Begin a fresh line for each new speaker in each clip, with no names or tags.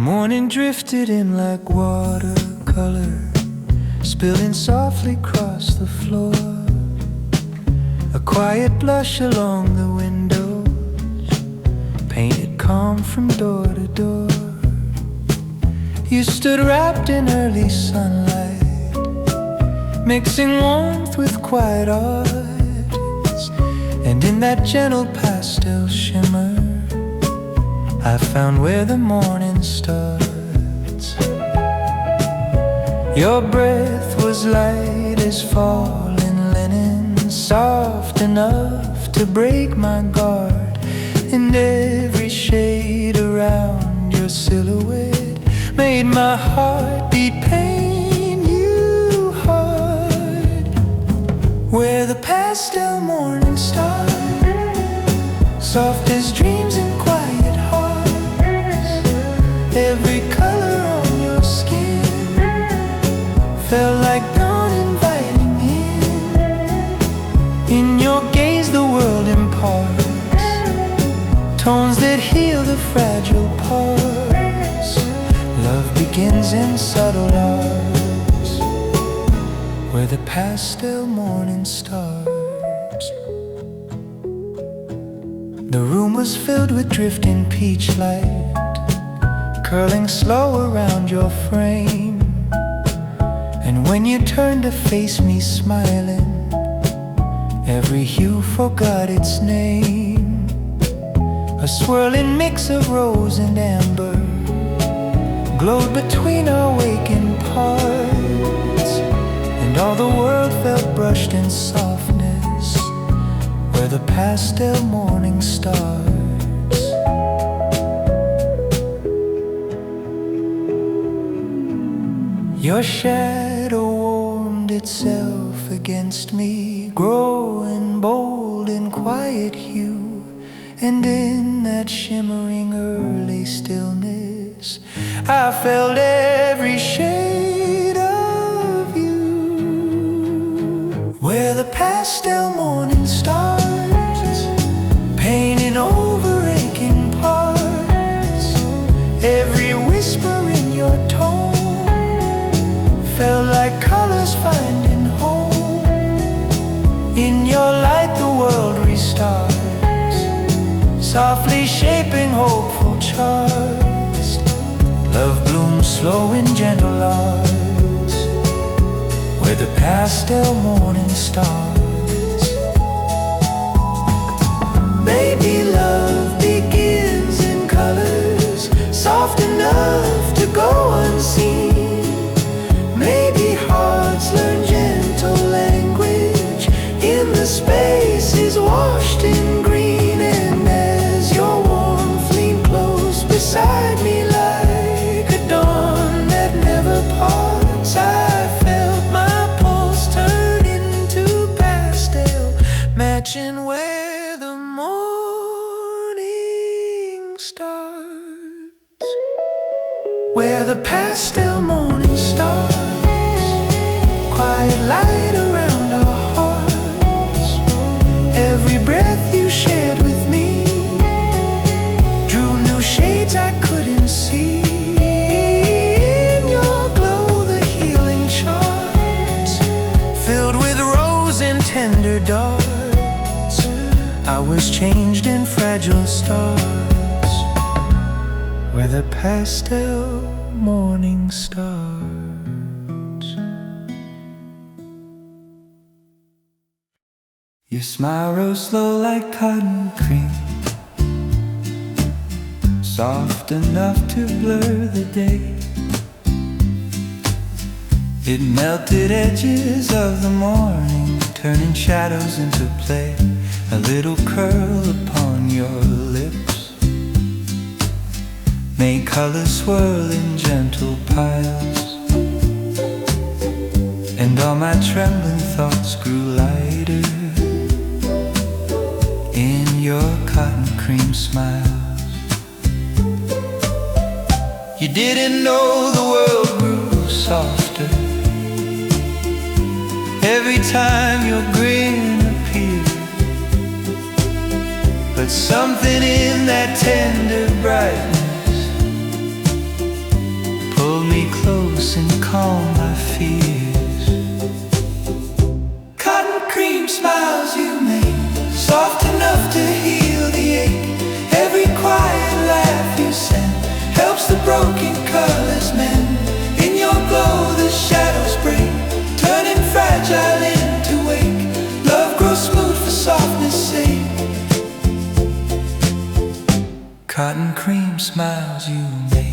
morning drifted in like watercolor, spilling softly across the floor. A quiet blush along the windows, painted calm from door to door. You stood wrapped in early sunlight, mixing warmth with quiet arts. And in that gentle pastel shimmer, I found where the morning starts. Your breath was light as falling linen, soft enough to break my guard. And every shade around your silhouette made my heart beat pain you hard. Where the pastel morning stars, soft as dreams and quiet hearts. Every color on your skin felt like dawn inviting in your gaze the world imparts tones that heal the fragile parts. Love begins in subtle arts, where the pastel morning starts. The room was filled with drifting peach light, curling slow around your frame. And when you turned to face me smiling, every hue forgot its name. A swirling mix of rose and amber glowed between our waking parts, and all the world felt brushed in softness, where the pastel morning starts. Your shadow warmed itself against me, growing bold in quiet hue. And in that shimmering early stillness, I felt every shade of you. Where the pastel morning starts, painting over aching parts. Every whisper in your tone felt like colors finding home. In your light the world restarts, softly shaping hopeful charts. Love blooms slow in gentle arts, where the pastel morning starts. Baby, love begins in colors soft enough to go unseen. Maybe hearts learn gentle language in the spaces washed in green. And as your warm flame close beside me like a dawn that never parts, I felt my pulse turn into pastel, matching where the morning starts. Where the pastel morning starts, quiet light around our hearts. Every breath you shared with me drew new shades I couldn't see. In your glow the healing charts filled with rose and tender darts. I was changed in fragile stars, where the pastel morning starts. Your smile rose slow like cotton cream, soft enough to blur the day. It melted edges of the morning, turning shadows into play. A little curl upon your lips made colors swirl in gentle piles, and all my trembling thoughts grew lighter in your cotton cream smiles. You didn't know the world grew softer every time your grin appeared. But something in that tender brightness close and calm my fears. Cotton cream smiles you make, soft enough to heal the ache. Every quiet laugh you send helps the broken colors mend. In your glow the shadows break, turning fragile into wake. Love grows smooth for softness' sake. Cotton cream smiles you make.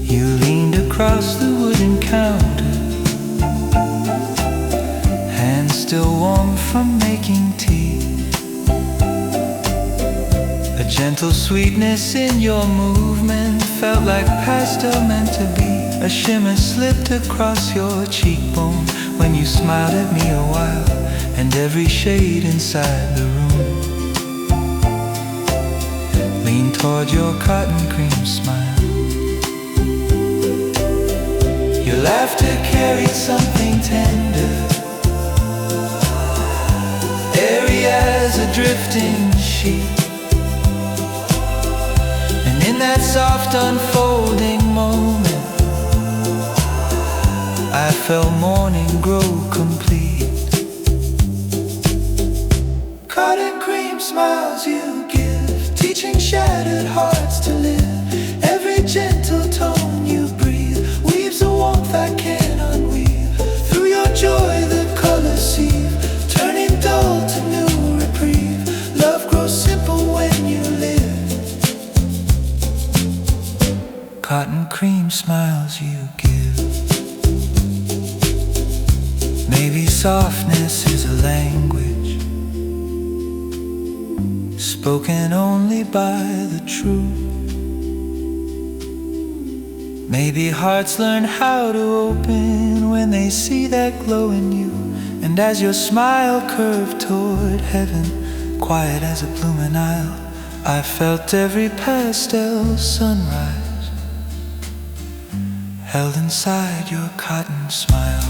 You leaned across the wooden counter, hands still warm from making tea. A gentle sweetness in your movement felt like pastel meant to be. A shimmer slipped across your cheekbone when you smiled at me a while, and every shade inside the room leaned toward your cotton cream smile. Your laughter carried something tender, airy as a drifting sheet. And in that soft unfolding moment, I felt morning grow complete. Cotton cream smiles you give, teaching shattered hearts to live. Every gentle tone you breathe weaves a warmth I can't unweave. Through your joy the colors sieve, turning dull to new reprieve. Love grows simple when you live. Cotton cream smiles you give. Maybe softness is a language spoken only by the true. Maybe hearts learn how to open when they see that glow in you. And as your smile curved toward heaven, quiet as a blooming isle, I felt every pastel sunrise held inside your cotton smile.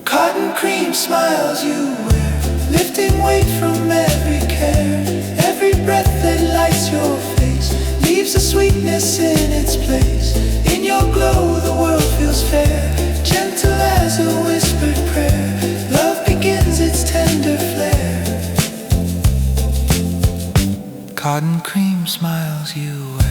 Cotton cream smiles you wear, lifting weight from every care. Every breath that lights your face leaves a sweetness in its place. In your glow the world feels fair, gentle as a whispered prayer. Love begins its tender flare. Cotton cream smiles you wear.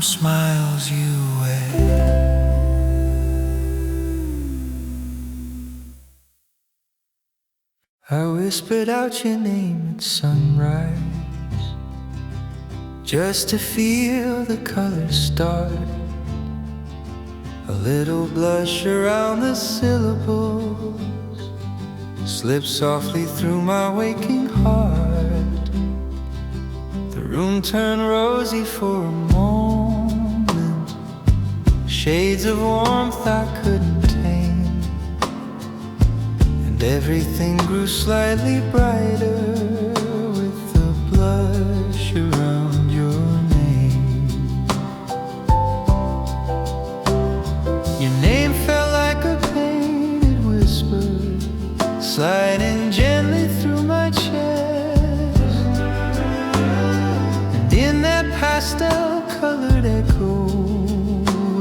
Smiles you wear. I whispered out your name at sunrise, just to feel the colors start. A little blush around the syllables slipped softly through my waking heart. The room turned rosy for a moment, shades of warmth I couldn't tame, and everything grew slightly brighter with the blush around your name. Your name felt like a painted whisper, sliding gently through my chest, and in that pastel-colored echo,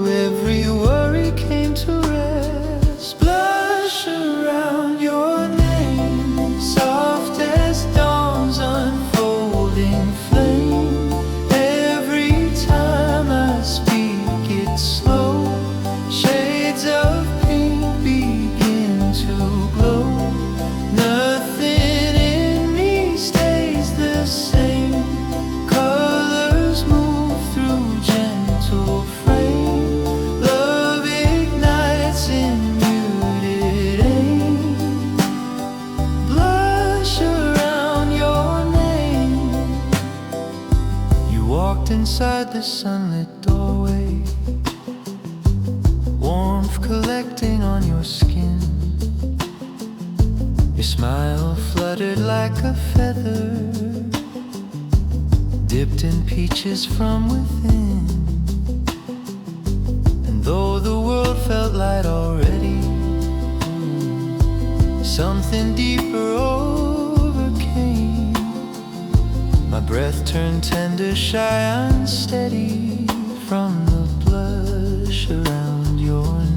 every worry came to rest. Blush around your name, soft as dawn's unfolding flame. Every time I speak it slow, shades of pink begin to glow. Nothing in me stays the same, colors move through gentle frame. Love ignites in muted aim. Blush around your name. You walked inside the sunlit doorway, warmth collecting on your skin. Your Your smile fluttered like a feather, dipped in peaches from within. And though the world felt light already, something deeper overcame. My breath turned tender, shy, unsteady from the blush around your name.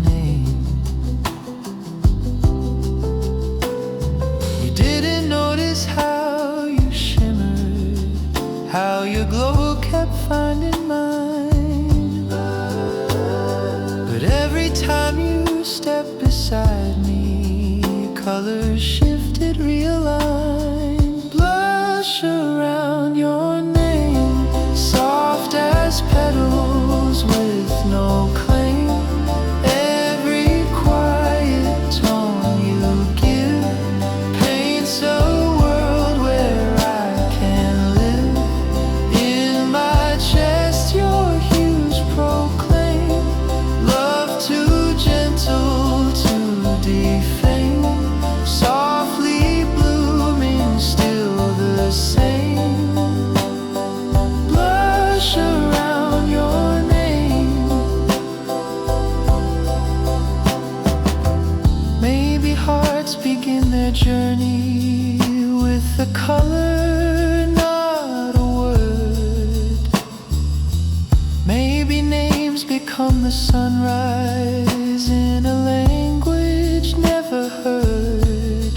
You didn't notice how you shimmered, how your glow kept finding mine. But every time you stepped beside me, colors shifted, realigned. Blush around your name, soft as petals with no claim. Every quiet tone you give paints a world where I can live. In my chest your hues proclaim love too gentle to defame. Softly blooming, still the same. Blush around your name. Maybe hearts begin their journey with a color, not a word. Maybe names become the sunrise in a language never heard.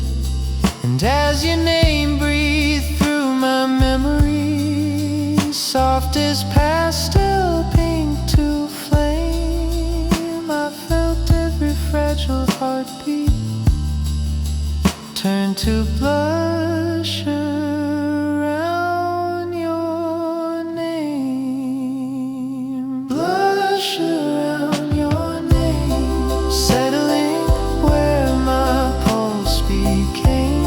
And as your name breathed through my memory, soft as pastel, pink to flame, I felt every fragile heartbeat turn to blush around your name. Blush around your name, settling where my pulse became.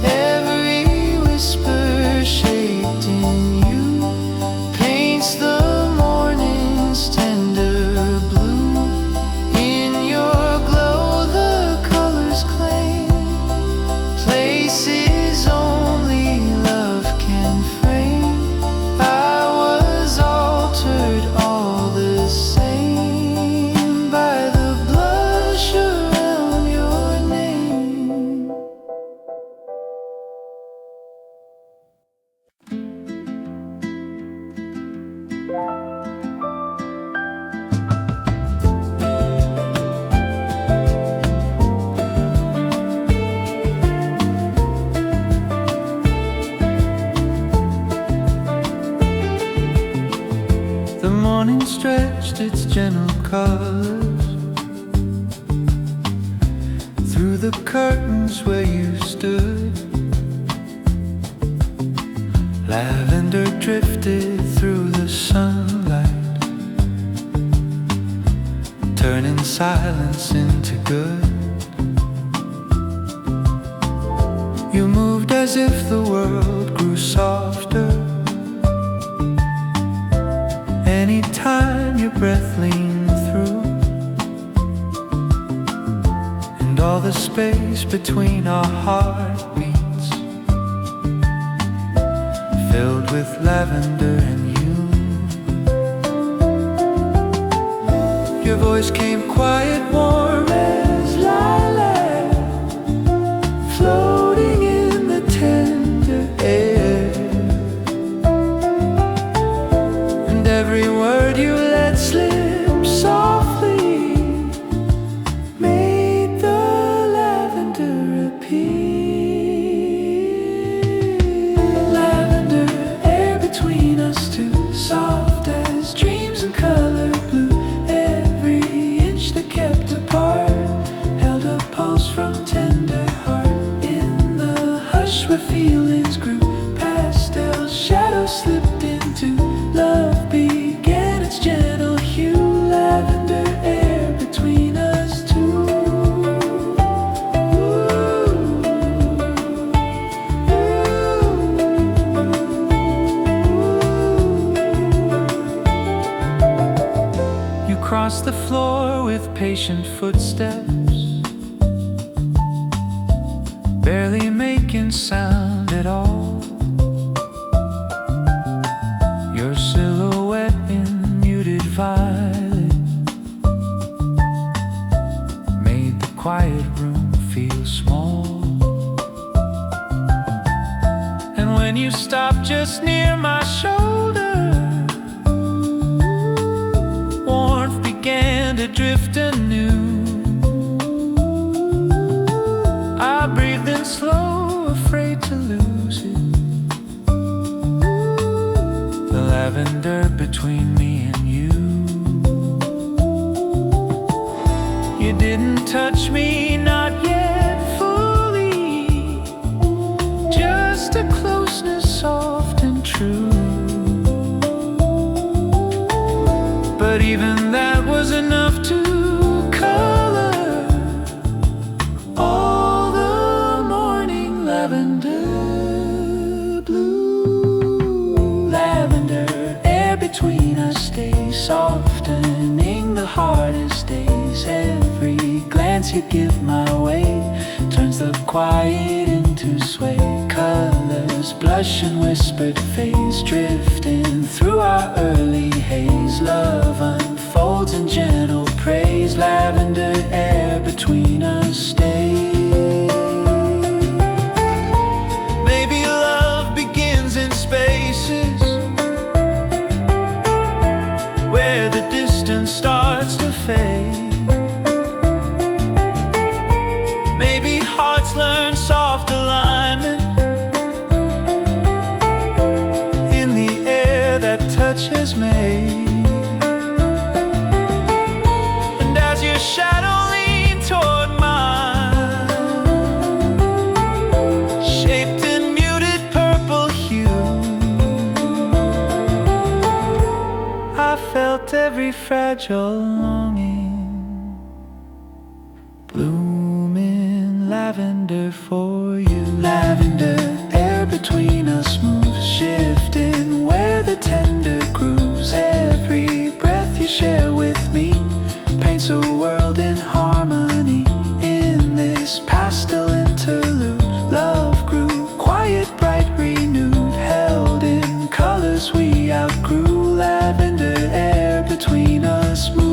Every whisper shaped in you paints the morning's tender blue. In your glow the colors claim places only love can frame. I was altered all the same by the blush around your name. The morning stretched its gentle colors through the curtains where you stood. Lavender drifted through the sunlight, turning silence into good. You moved as if the world grew softer anytime your breath leaned through. And all the space between our heartbeats filled with lavender and you. Your voice came quiet, warm as lilac, floating in the tender air. And every word you let slip softly made the lavender appear. Lavender air between us two, soft as dreams and color blue. Every inch that kept apart held a pulse from tender heart. In the hush where feelings grew, pastel shadows slipped into love began its gentle hue. Lavender air between us two. You crossed the floor with patient footsteps, barely making sound at all. Your silhouette in muted violet made the quiet room feel small. And when you stopped just near my shoulder, warmth began to drift anew. I breathed in slow, afraid to lose it. The lavender between me and you. You didn't touch me, not yet fully, just a closeness soft and true. But even that was enough to color all the morning lavender blue. Lavender air between us stays softening the hardest days. Every glance you give my way turns the quiet into sway. Colors blush and whispered phase, drifting through our early haze. Love unfolds in gentle praise. Lavender air between us stays. Maybe love begins in spaces where the distance starts to fade. Maybe hearts learn soft alignment in the air that touch has made. And as your shadow leaned toward mine, shaped in muted purple hue, I felt every fragile longing bloom in lavender for you. Lavender air between us moves, shifting where the tender grooves. Every breath you share with me paints a world in harmony. In this pastel interlude, love grew quiet, bright, renewed, held in colors we outgrew. Lavender air between us moves.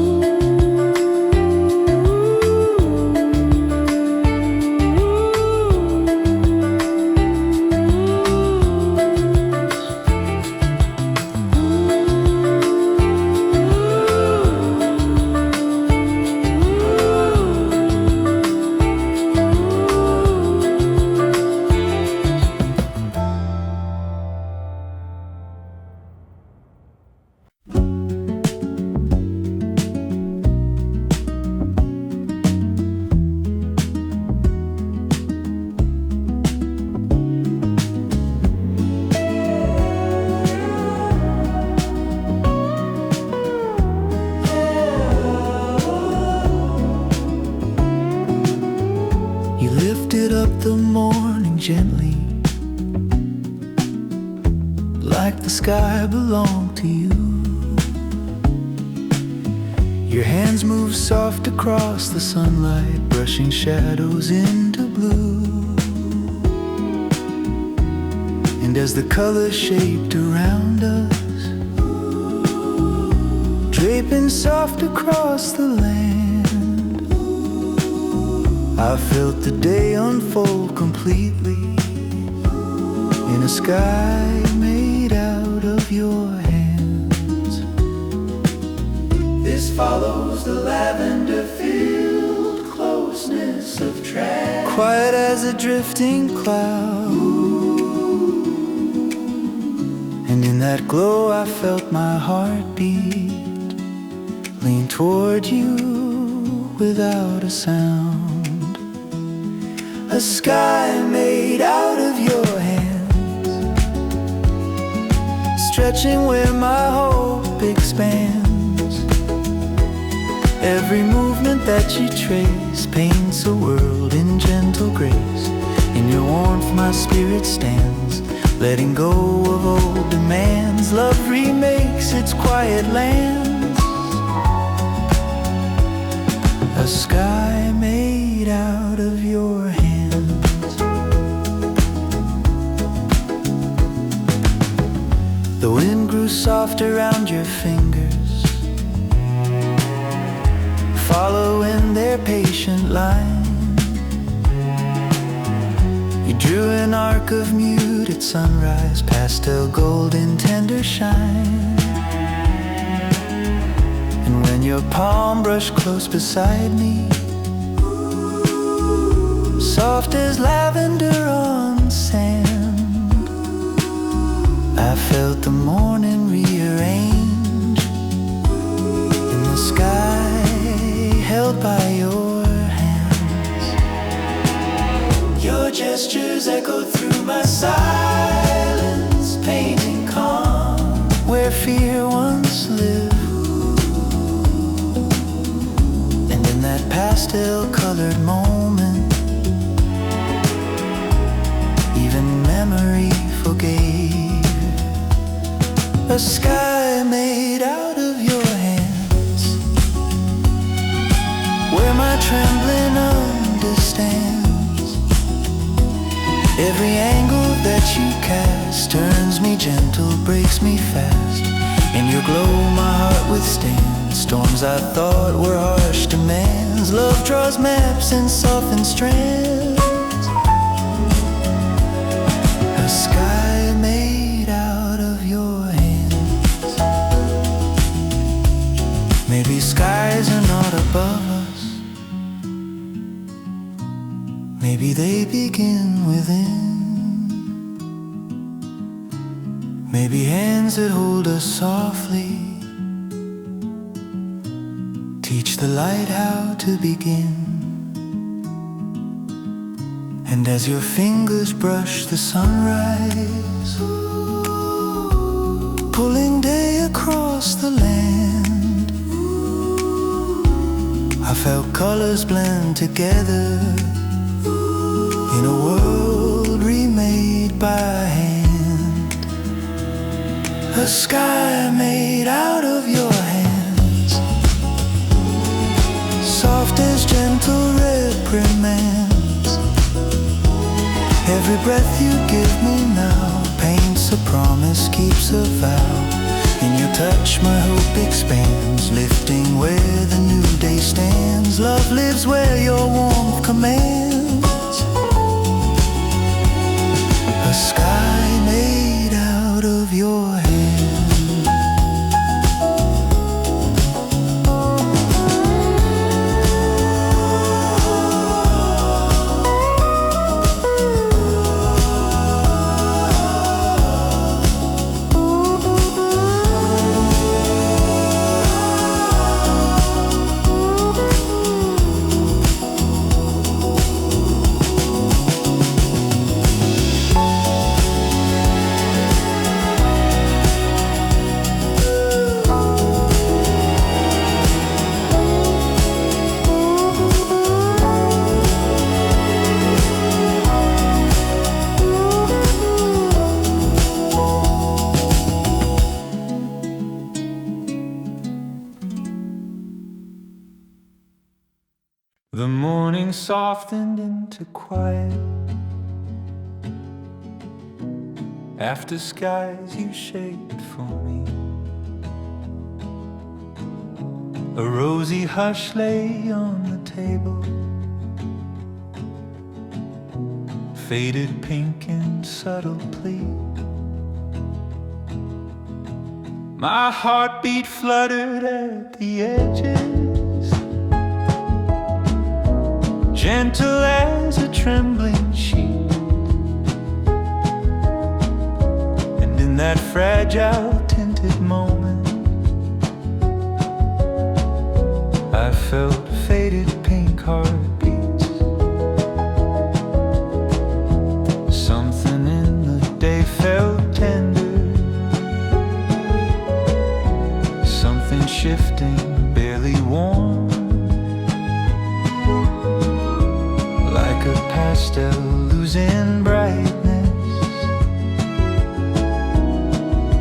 Lifted up the morning gently, like the sky belonged to you. Your hands move soft across the sunlight, brushing shadows into blue. And as the colors shaped around us, draping soft across the land, I felt the day unfold completely in a sky made out of your hands. This follows the lavender-filled closeness of trance, quiet as a drifting cloud. And in that glow I felt my heart beat, lean toward you without a sound. A sky made out of your hands, stretching where my hope expands. Every movement that you trace paints a world in gentle grace. In your warmth my spirit stands, letting go of old demands. Love remakes its quiet lands. A sky made out of your hands. soft around your fingers, following their patient line. You drew an arc of muted sunrise, pastel gold in tender shine. And when your palm brushed close beside me, soft as lavender on sand, I felt the morning rearrange in the sky, held by your hands. Your gestures echoed through my silence, painting calm where fear once lived. And in that pastel-colored moment, even memory forgave. A sky made out of your hands, where my trembling understands. Every angle that you cast turns me gentle, breaks me fast. In your glow my heart withstands storms I thought were harsh demands. Love draws maps and softens strands. A sky made out of your hands. Maybe skies are not above us, maybe they begin within. Maybe hands that hold us softly teach the light how to begin. And as your fingers brush the sunrise, pulling day across the land, I felt colors blend together in a world remade by hand. A sky made out of your hands, soft as gentle reprimands. Every breath you give me now paints a promise, keeps a vow. In your touch my hope expands, lifting where the new day stands. Love lives where your warmth commands. A sky made out of your hands. The morning softened into quiet, after skies you shaped for me. A rosy hush lay on the table, faded pink and subtle plea. My heartbeat fluttered at the edges, gentle as a trembling sheet. And in that fragile tinted moment, I felt faded pink heartbeats. Something in the day felt tender, something shifting, barely warm, like a pastel losing brightness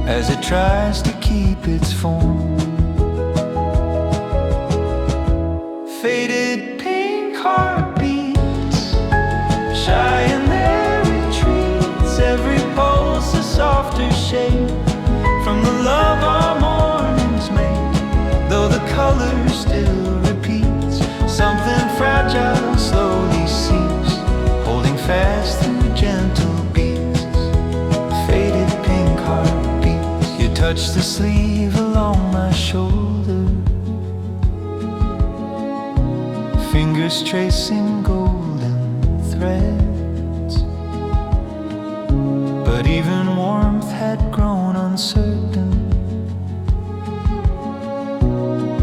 as it tries to keep its form. Faded pink heartbeats, shy in their retreats, every pulse a softer shade from the love gentle beats, faded pink heartbeats. You touch the sleeve along my shoulder, fingers tracing golden threads. But even warmth had grown uncertain.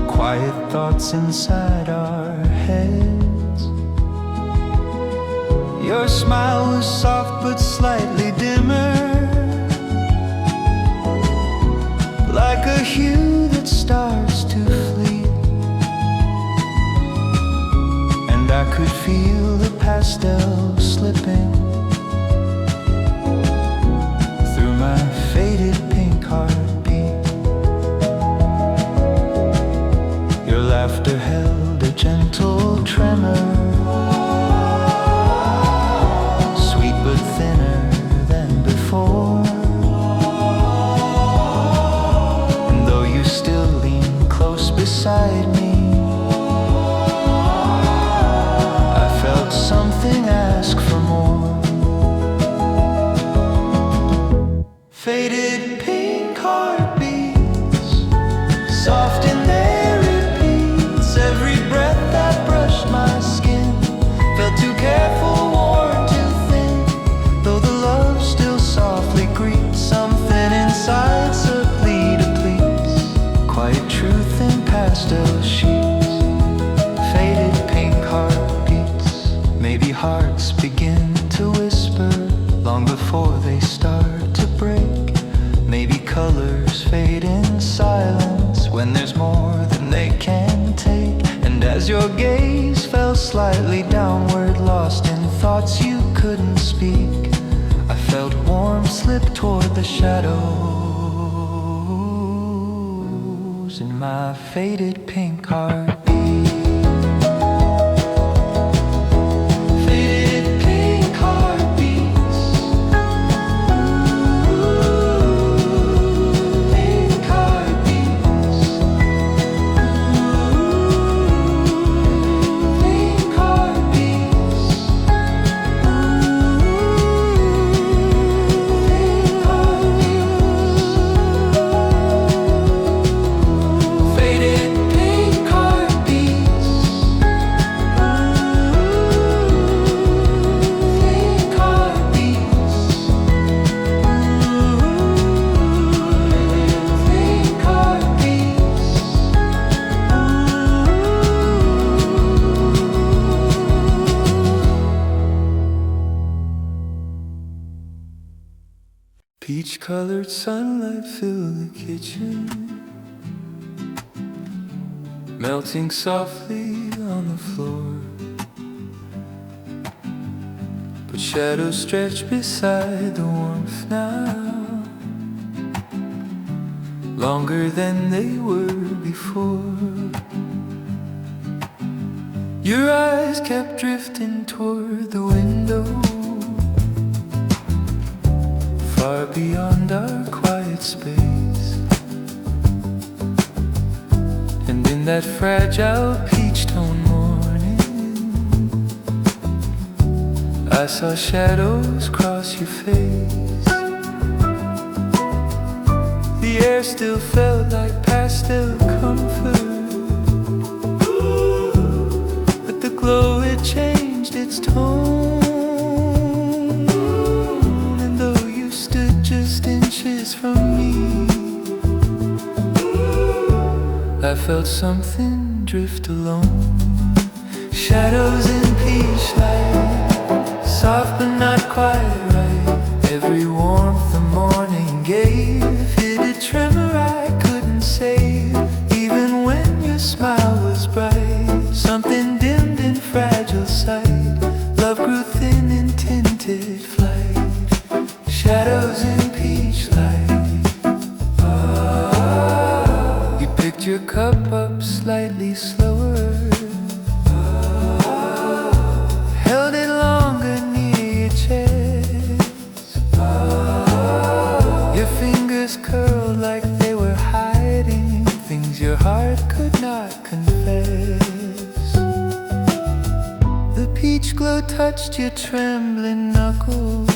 Quiet thoughts inside our heads. Your smile was soft but slightly dimmer, like a hue that starts to flee. And I could feel the pastel slipping through my faded pink heartbeat. Your laughter held a gentle tremor, sweet but thinner than before. And though you still lean close beside me, I felt something ask for more. Faded pink heartbeats, soft in their repeats. Every breath that brushed my skin felt too careful, worn too thin. Though the love still softly greets, something inside subtly depletes. Quiet truth in pastel sheets, faded pink heartbeats. Maybe hearts begin to whisper long before they start to break. Maybe colors fade in silence when there's more than they can take. And as your gaze fell slightly downward, lost in thoughts you couldn't speak, I felt warmth slip toward the shadows in my faded pink heartbeat. Peach-colored sunlight filled the kitchen, melting softly on the floor. But shadows stretch beside the warmth now, longer than they were before. Your eyes kept drifting toward the window, far beyond our quiet space. And in that fragile peach-tone morning, I saw shadows cross your face. The air still felt like pastel comfort, but the glow, it changed its tone. From me, I felt something drift alone. Shadows in peach light, soft but not quite right. Every warmth the morning gave hid a tremor I couldn't save. Even when your smile was bright, something dimmed in fragile sight. Love grew thin in tinted flight. Shadows in peach light. Your cup up slightly slower, held it longer near your chest. Your fingers curled like they were hiding things your heart could not confess. The peach glow touched your trembling knuckles,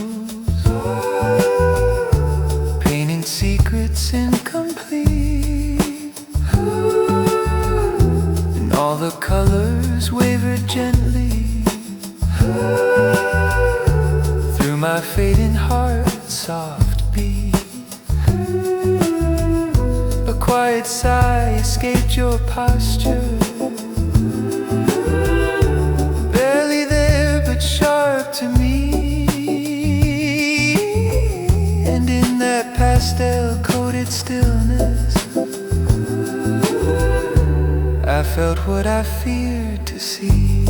fading heart, soft beat. A quiet sigh escaped your posture. Barely there, but sharp to me. And in that pastel-coated stillness, I felt what I feared to see.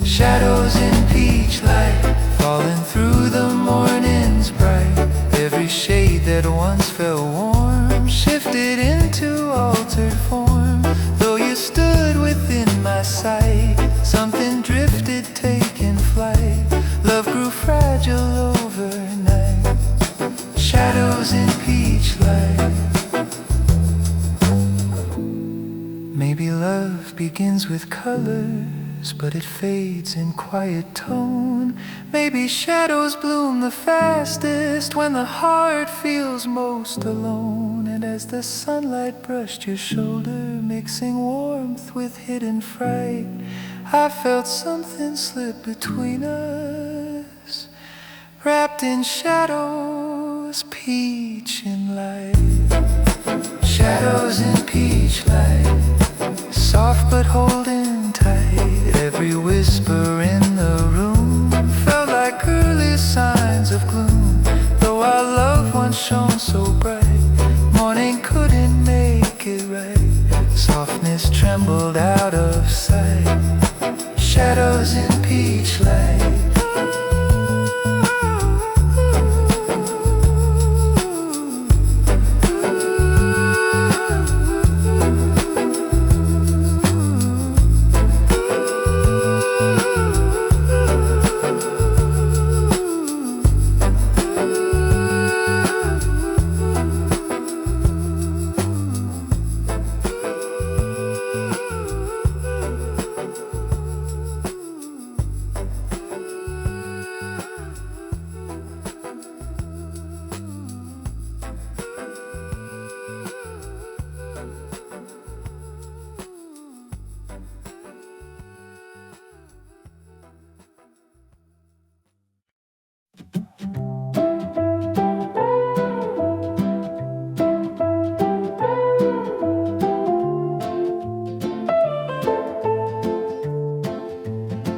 Shadows in peach light, falling through the morning's bright. Every shade that once felt warm shifted into altered form. Though you stood within my sight, something drifted, taking flight. Love grew fragile overnight. Shadows in peach light. Maybe love begins with colors, but it fades in quiet tone. Maybe shadows bloom the fastest when the heart feels most alone. And as the sunlight brushed your shoulder, mixing warmth with hidden fright, I felt something slip between us, wrapped in shadows, peach in light. Shadows in peach light, soft but holding tight. Every whisper in the room felt like early signs of gloom. Though our love once shone so bright, morning couldn't make it right. Softness trembled out of sight. Shadows in peach light.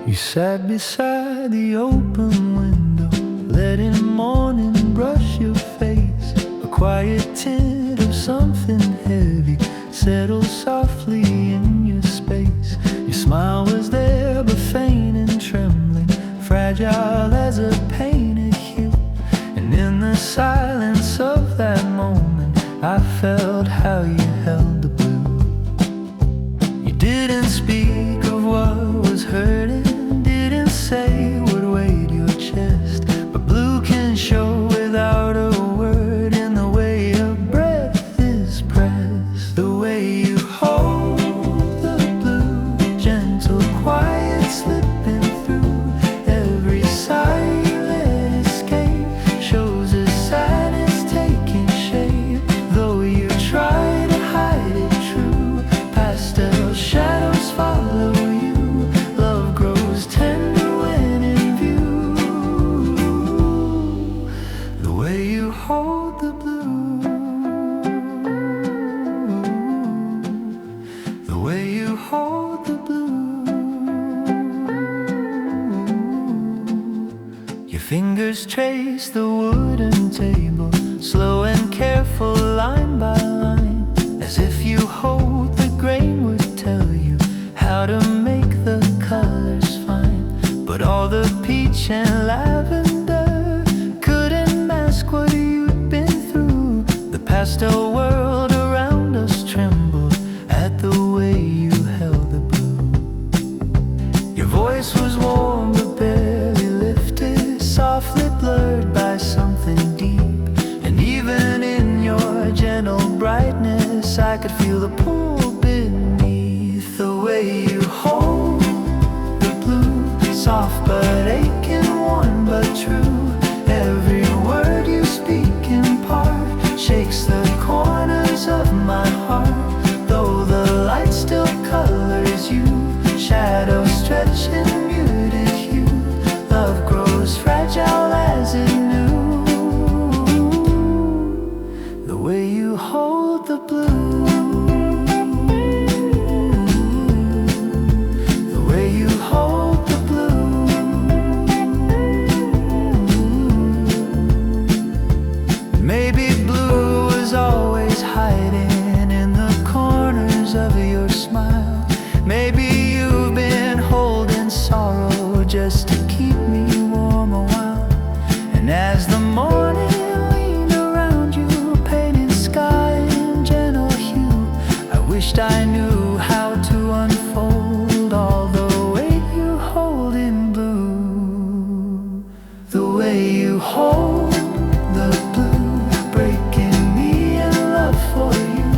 You sat beside the open window, letting morning brush your face. A quiet tint of something heavy settled softly in your space. Your smile was there, but faint and trembling, fragile as a painted hue. And in the silence of that moment, I felt how you held the blue. You didn't speak of what was hurting, didn't say what weighed your chest, but blue can show without a word in the way your breath is pressed. The way you hold the blue, gentle, quiet, slipping through every silent escape, shows a sadness taking shape. Though you try to hide it true, pastel shadows follow you. Love grows tender when in view. The way you hold the blue, the way you hold the blue. Your fingers trace the wooden table, slow and careful, line by line, as if you hold the grain would tell you how to make the colors fine. But all the peach and lavender couldn't mask what you'd been through. The pastel world around us trembled at the way you held the blue. Your voice was warm but barely lifted, softly blurred by something deep. And even in your gentle brightness, I could feel the pull beneath. The way you hold the blue, soft but aching, warm but true. Every word you speak in part shakes the corners of my heart. Though the light still colors you, shadows stretch in muted hue. Love grows fragile as it you hold the blue, breaking me in love for you.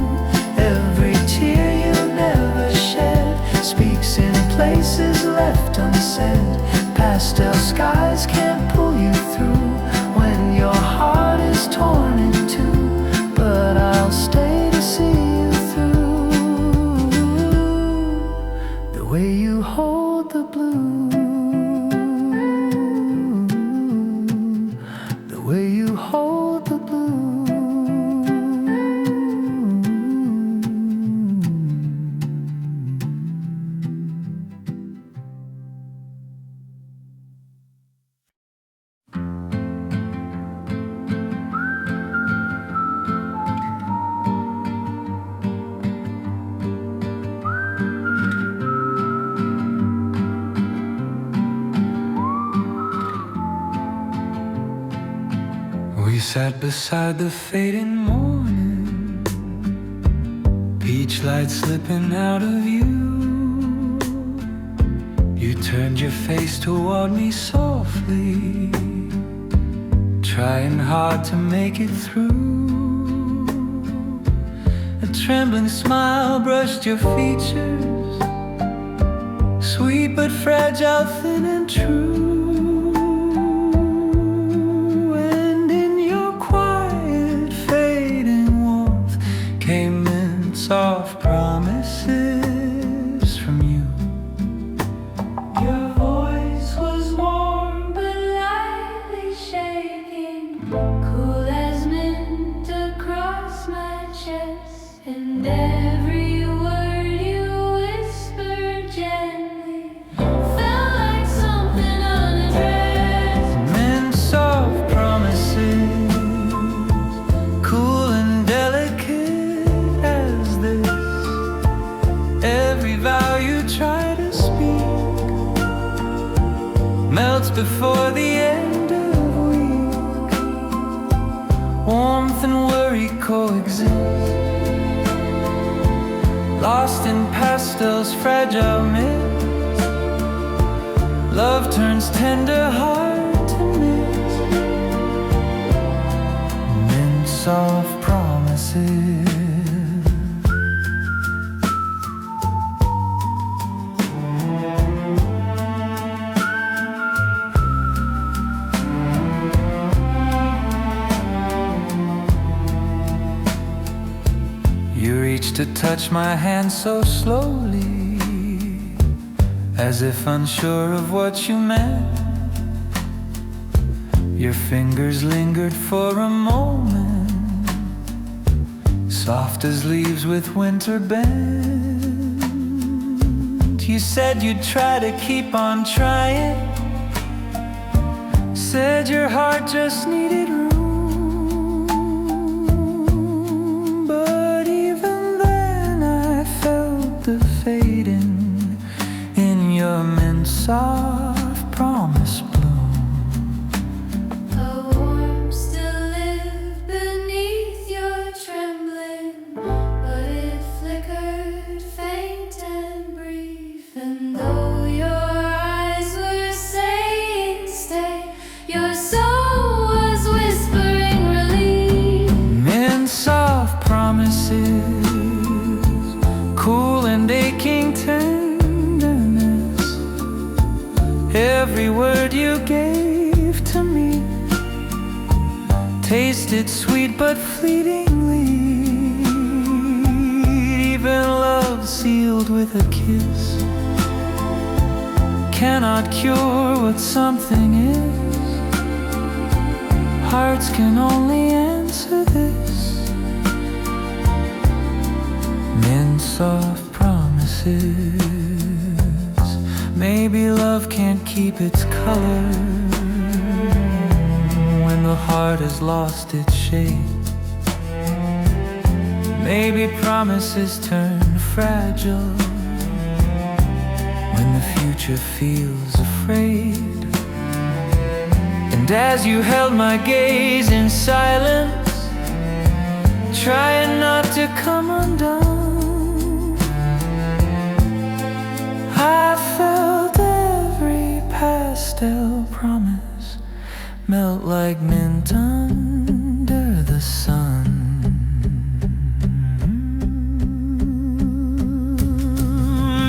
Every tear you never shed speaks in places left unsaid. Pastel skies can't pull you through when your heart is torn in two, but I'll stay to see you through. The way you hold the blue, the way you hold the blue. We sat beside the fading morning, peach light slipping out of you. You turned your face toward me softly, trying hard to make it through. A trembling smile brushed your features, sweet but fragile, thin and true. Soft promises from you.
Your voice was warm but lightly shaking, cool as mint across my chest. And every word you whispered gently felt like something unaddressed.
Meant soft promises, cool and delicate. Every vow you try to speak melts before the end of week. Warmth and worry coexist, lost in pastel's fragile mist. Love turns tender heart to mist. Meant soft promises. To touch my hand so slowly, as if unsure of what you meant. Your fingers lingered for a moment, soft as leaves with winter bent. You said you'd try to keep on trying, said your heart just needed room. The fading in your soft promise bloom.
A warmth still lived beneath your trembling, but it flickered faint and brief. And though your eyes were saying stay, your soul was whispering relief.
Meant soft promises, cool and aching tenderness. Every word you gave to me tasted sweet but fleetingly. Even love sealed with a kiss cannot cure what something is. Hearts can only answer this. Meant soft promises. Maybe love can't keep its color when the heart has lost its shape. Maybe promises turn fragile when the future feels afraid. And as you held my gaze in silence, trying not to come undone, I felt every pastel promise melt like mint under the sun.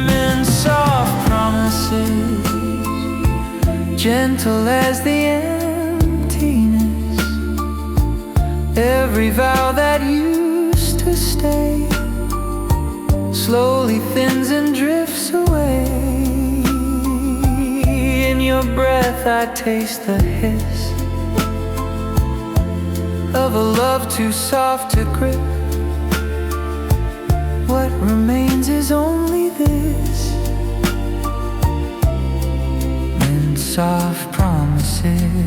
And soft promises, gentle as the emptiness, every vow that used to stay slowly thins and drifts away. In your breath I taste the hiss of a love too soft to grip. What remains is only this, and soft promises.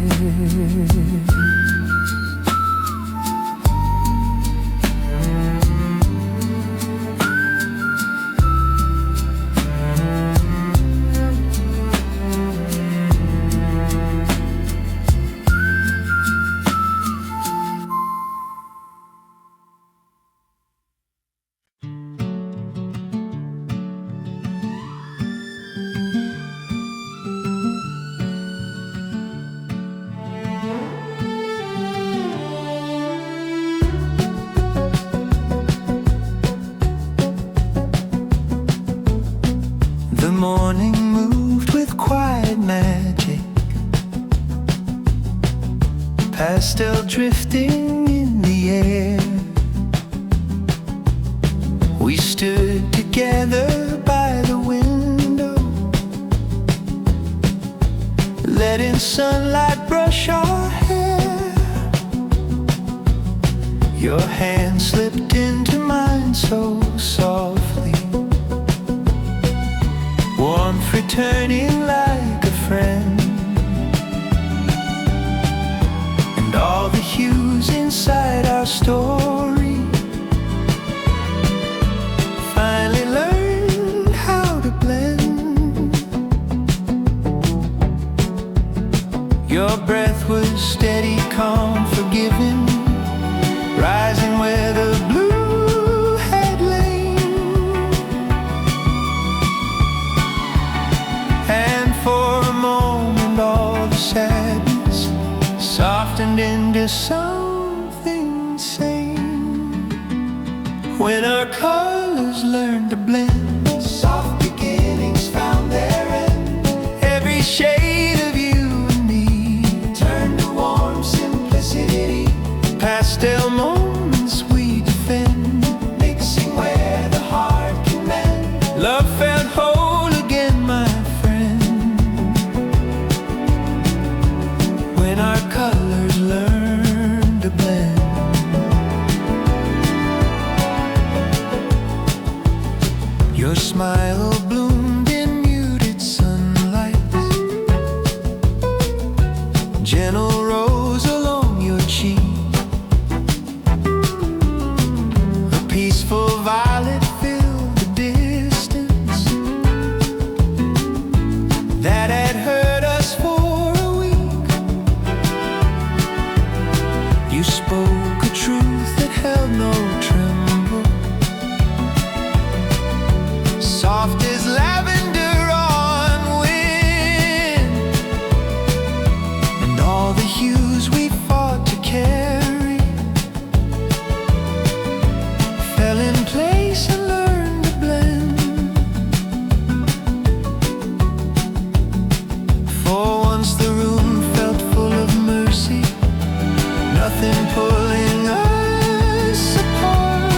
The morning moved with quiet magic, pastel drifting in the air. We stood together by the window, letting sunlight brush our hair. Your hand slipped into mine so softly, warmth returning like a friend, and all the hues inside our story finally learned how to blend. Your breath was steady, calm, forgiving, rising where the blue had lain. And for a moment all the sadness softened into something sane. When our colors learned to blend, soft beginnings found their end. Every shade of you and me turned to warm simplicity. Pastel moments we defend, mixing where the heart can mend. Love felt whole again, my friend, when our colors learn to blend. Your smile bloomed in muted sunlight, gentle rose along your cheek. A peaceful violet filled the distance that had hurt us for a week. You spoke a truth that held no tremble, soft as lavender on wind, and all the hues we fought to carry fell in place and learned to blend. For once the room felt full of mercy, nothing pulling us apart,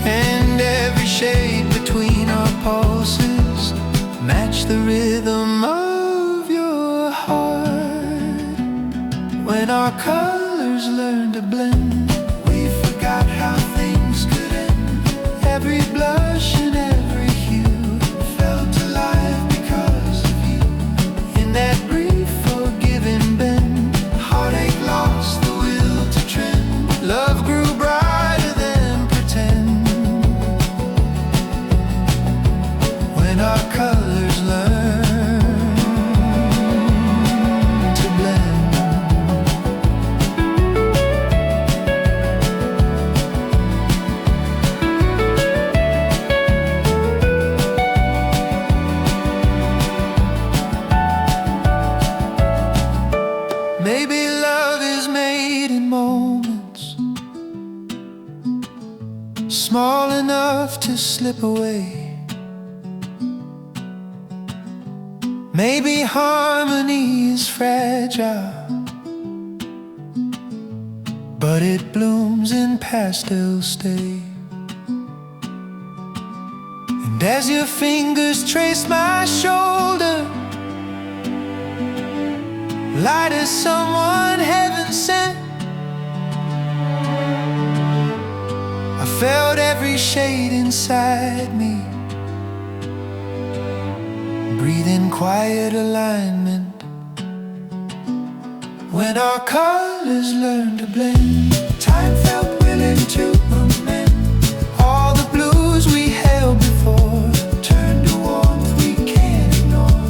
and every shade between our pulses matched the rhythm of your heart. When our colors learned to blend, we forgot how things could end. Every blush and every hue felt alive because of you. In that brief forgiving bend, heartache lost the will to trend. Love grew brighter than pretend. When our colors learn to blend. Maybe love is made in moments, small enough to slip away. Maybe harmony is fragile, but it blooms in pastel stay. And as your fingers trace my shoulder, light as someone heaven sent, I felt every shade inside me, breathe in quiet alignment. When our colors learn to blend, time felt willing to amend. All the blues we held before turned to warmth we can't ignore.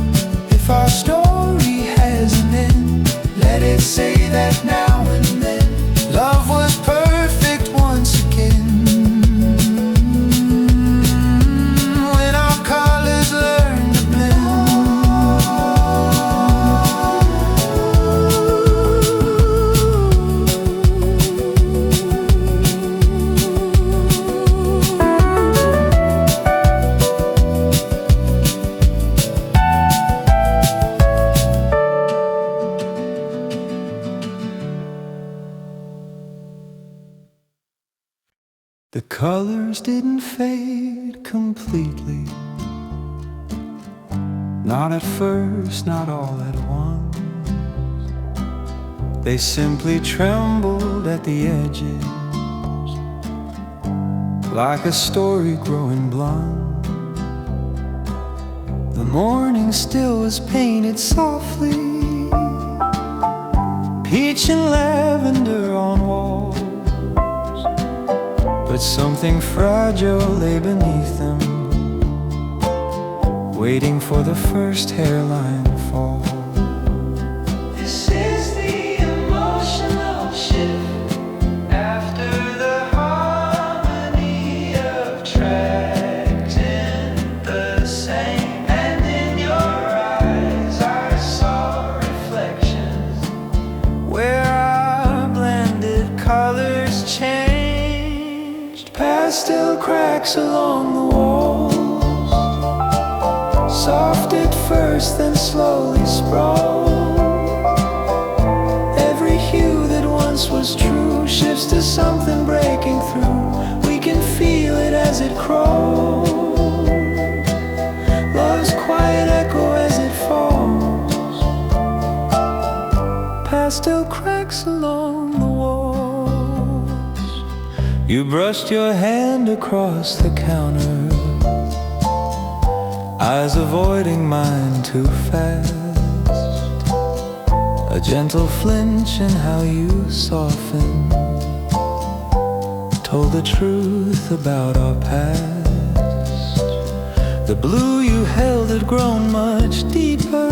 If our story has an end, let it say that now and then love was perfect once again. When our colors learn to blend. The colors didn't fade completely, not at first, not all at once. They simply trembled at the edges, like a story growing blunt. The morning still was painted softly, peach and lavender on walls. But something fragile lay beneath them, waiting for the first hairline fall. This is the emotional shift after the harmony of tracks in the same. And in your eyes I saw reflections where our blended colors change. Pastel cracks along the walls, soft at first then slowly sprawled. Every hue that once was true shifts to something breaking through. We can feel it as it crawls, love's quiet echo as it falls. Pastel cracks along the walls. You brushed your hand across the counter, eyes avoiding mine too fast. A gentle flinch in how you softened told the truth about our past. The blue you held had grown much deeper,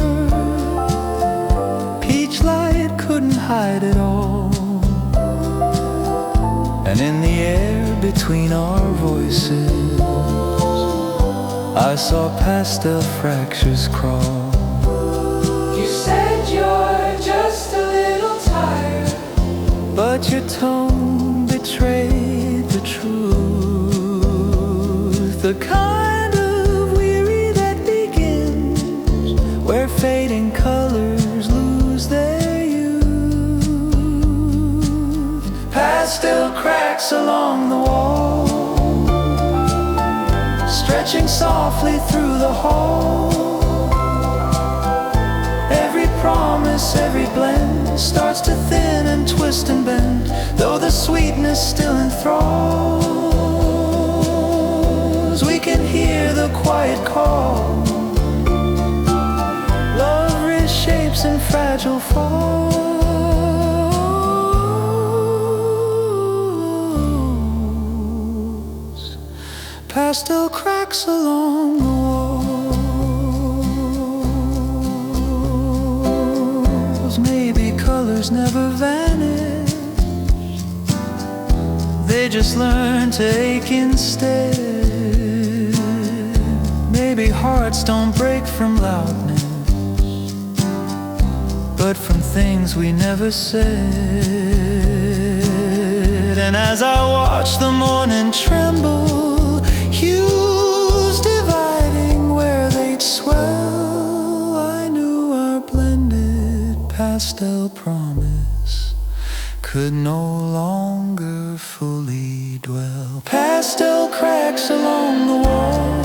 peach light couldn't hide it all. And in the air between our voices I saw pastel fractures crawl. You said you're just a little tired, but your tone betrayed the truth. The kind of weary that begins where fading colors lose their youth. Pastel cracks along the wall, stretching softly through the hall. Every promise, every blend starts to thin and twist and bend, though the sweetness still enthralls. We can hear the quiet call, love reshapes in fragile fall. Pastel cracks along the walls. Maybe colors never vanish, they just learn to ache instead. Maybe hearts don't break from loudness, but from things we never said. And as I watch the morning tremble, hues dividing where they'd swell, I knew our blended pastel promise could no longer fully dwell. Pastel cracks along the wall,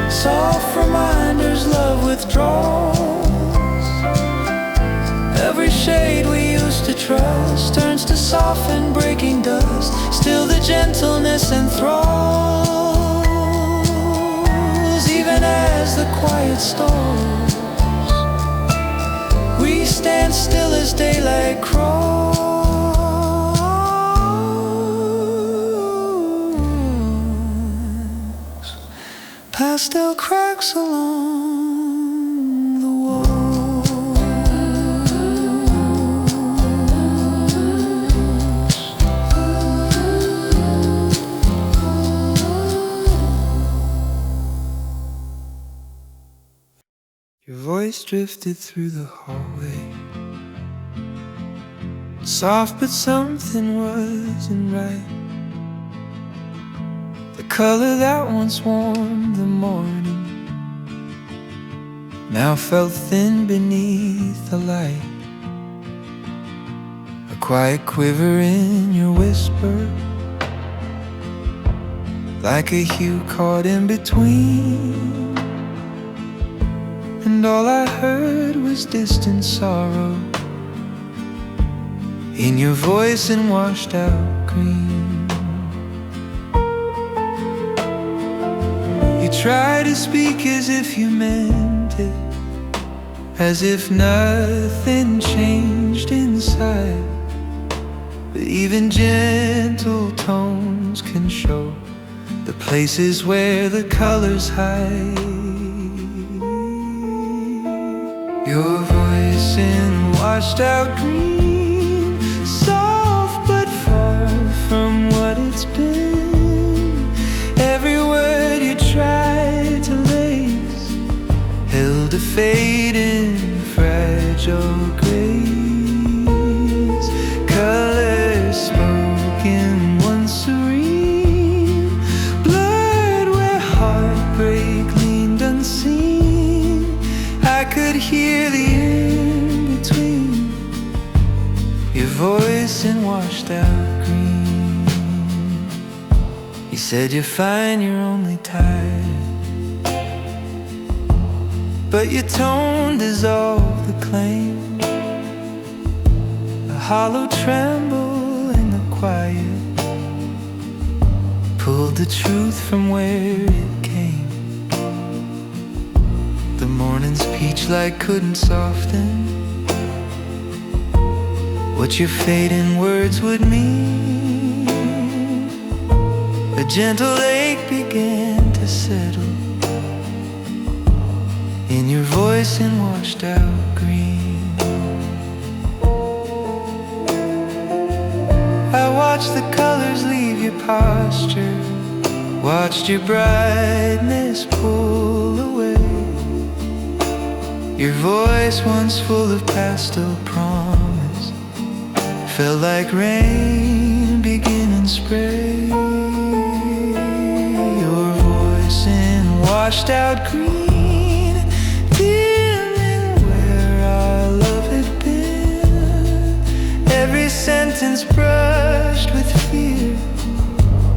soft reminders love withdraws. Every shade we used to trust turns to soften breaking dust. Still the gentleness enthralls, even as the quiet stalls. We stand still as daylight crawls. Pastel cracks along the wall. Your voice drifted through the hallway, soft but something wasn't right. The color that once warmed the morning now felt thin beneath the light. A quiet quiver in your whisper, like a hue caught in between. And all I heard was distant sorrow in your voice and washed out green. You try to speak as if you meant it, as if nothing changed inside. But even gentle tones can show the places where the colors hide. Your voice in washed out green, soft but far from what it's been. Every word you tried to lace held a fading, fragile grace. Colors spoken once serene, blurred where heartbreak leaned unseen. I could hear the in-between, your voice in washed out green. You said you're fine, you're only tired, but your tone dissolved the claim. A hollow tremble in the quiet pulled the truth from where it came. The morning's peach light couldn't soften what your fading words would mean. A gentle ache began to settle in your voice in washed out green. I watched the colors leave your posture, watched your brightness pull away. Your voice, once full of pastel promise, felt like rain beginning spray. Your voice in washed out green, feeling where our love had been. Every sentence brushed with fear,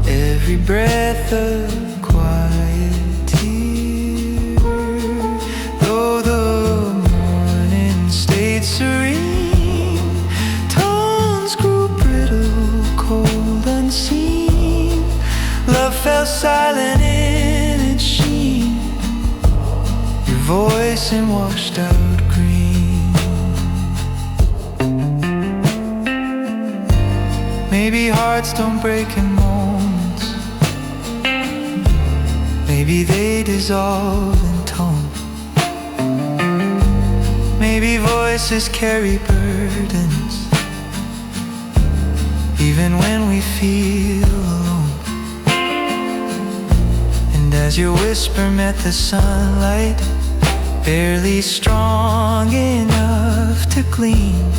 every breath a quiet tear. Though the morning stayed serene, tones grew brittle, cold, unseen. Love fell silent in its sheen, your voice in washed out green. Maybe hearts don't break in moments, maybe they dissolve in tone. Maybe voices carry burdens, even when we feel alone. And as your whisper met the sunlight, barely strong enough to gleam.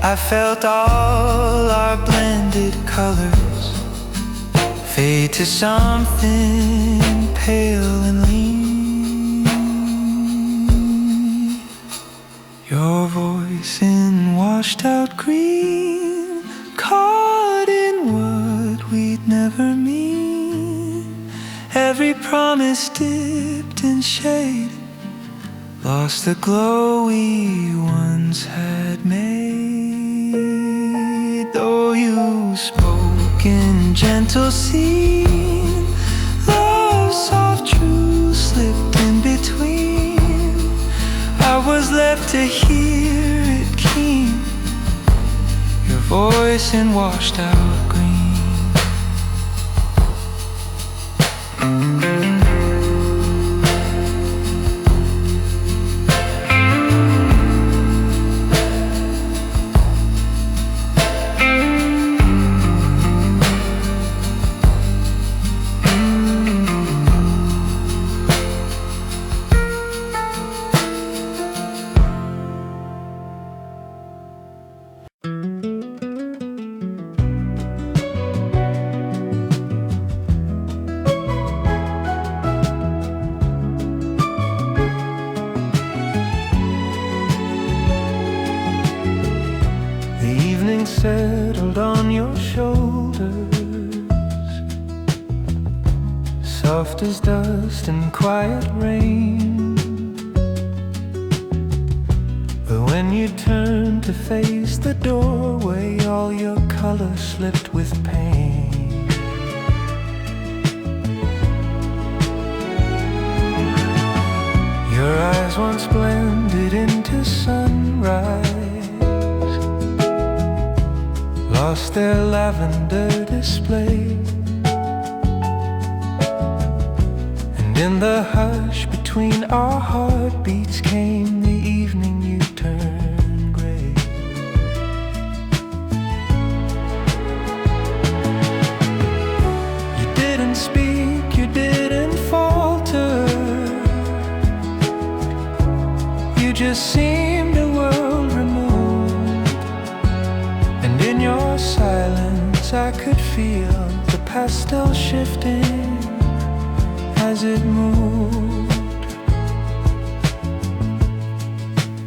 I felt all our blended colors fade to something pale and lean. Your voice in washed out green, caught in what we'd never mean. Every promise dipped in shade, lost the glow we once had made. Though you spoke in gentle scene, love's soft truth slipped in between. I was left to hear it keen, your voice in washed out green. Settled on your shoulders, soft as dust and quiet rain. But when you turned to face the doorway, all your color slipped with pain. Your eyes once blended into sunrise, lost their lavender display. And in the hush between our heartbeats came the evening you turned gray. You didn't speak, you didn't falter, you just seemed a world removed. And in your silence I could feel the pastel shifting as it moved.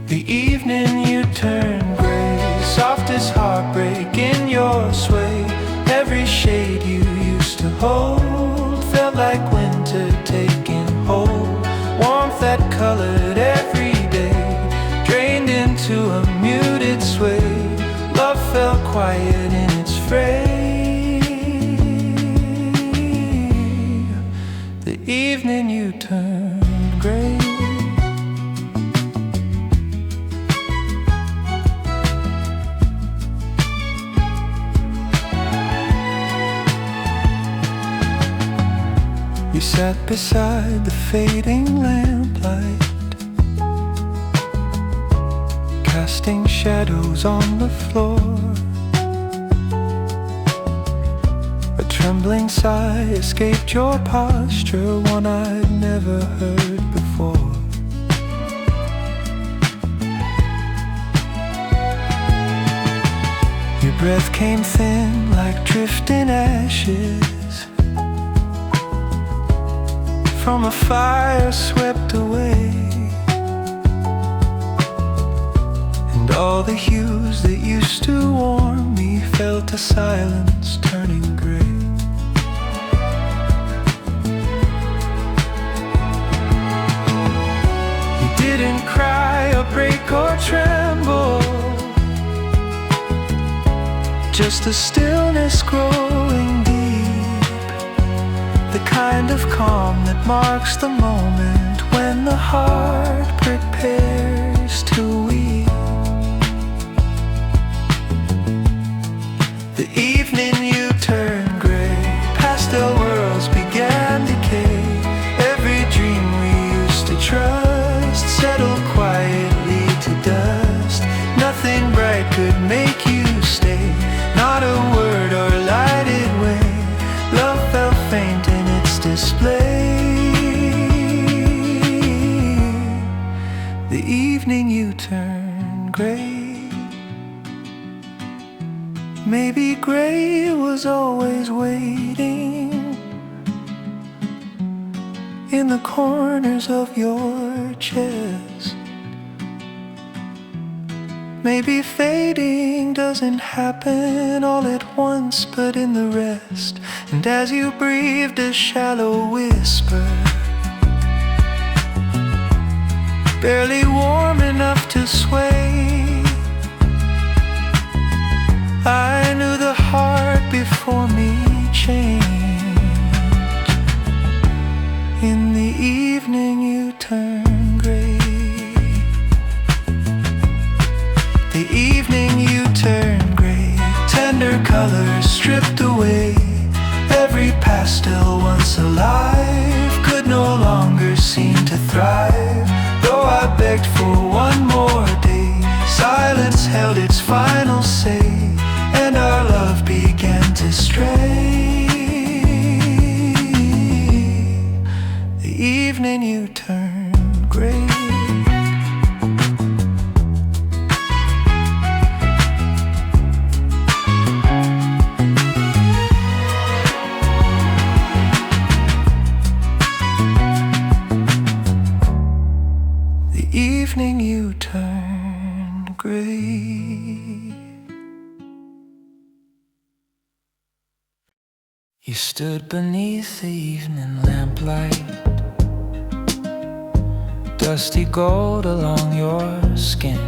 The evening you turned gray, soft as heartbreak in your sway. Every shade you used to hold felt like winter taking hold. Warmth that colored every day drained into a muted sway. Love felt quiet in its fray. The evening you turned gray. You sat beside the fading lamplight, casting shadows on the floor. A trembling sigh escaped your posture, one I'd never heard before. Your breath came thin like drifting ashes from a fire swept away. And all the hues that used to warm me fell to silence, turning gray. You didn't cry or break or tremble, just a stillness growing deep, the kind of calm that marks the moment when the heart prepares to weep. The evening you turned gray, pastel worlds began decay. Every dream we used to trust settled quietly to dust. Nothing bright could make you stay, not a word or lighted way. Love felt faint in its display. evening you turn gray. Maybe gray was always waiting in the corners of your chest. Maybe fading doesn't happen all at once, but in the rest. And as you breathed a shallow whisper, barely warm enough to sway, I knew the heart before me changed. In the evening you turn gray. The evening you turn gray. Tender colors stripped away. Every pastel once alive could no longer seem to thrive. Though I begged for one more day, silence held its final say, and our love began to stray. The evening you turn gray. Evening you turn gray. You stood beneath the evening lamplight, dusty gold along your skin,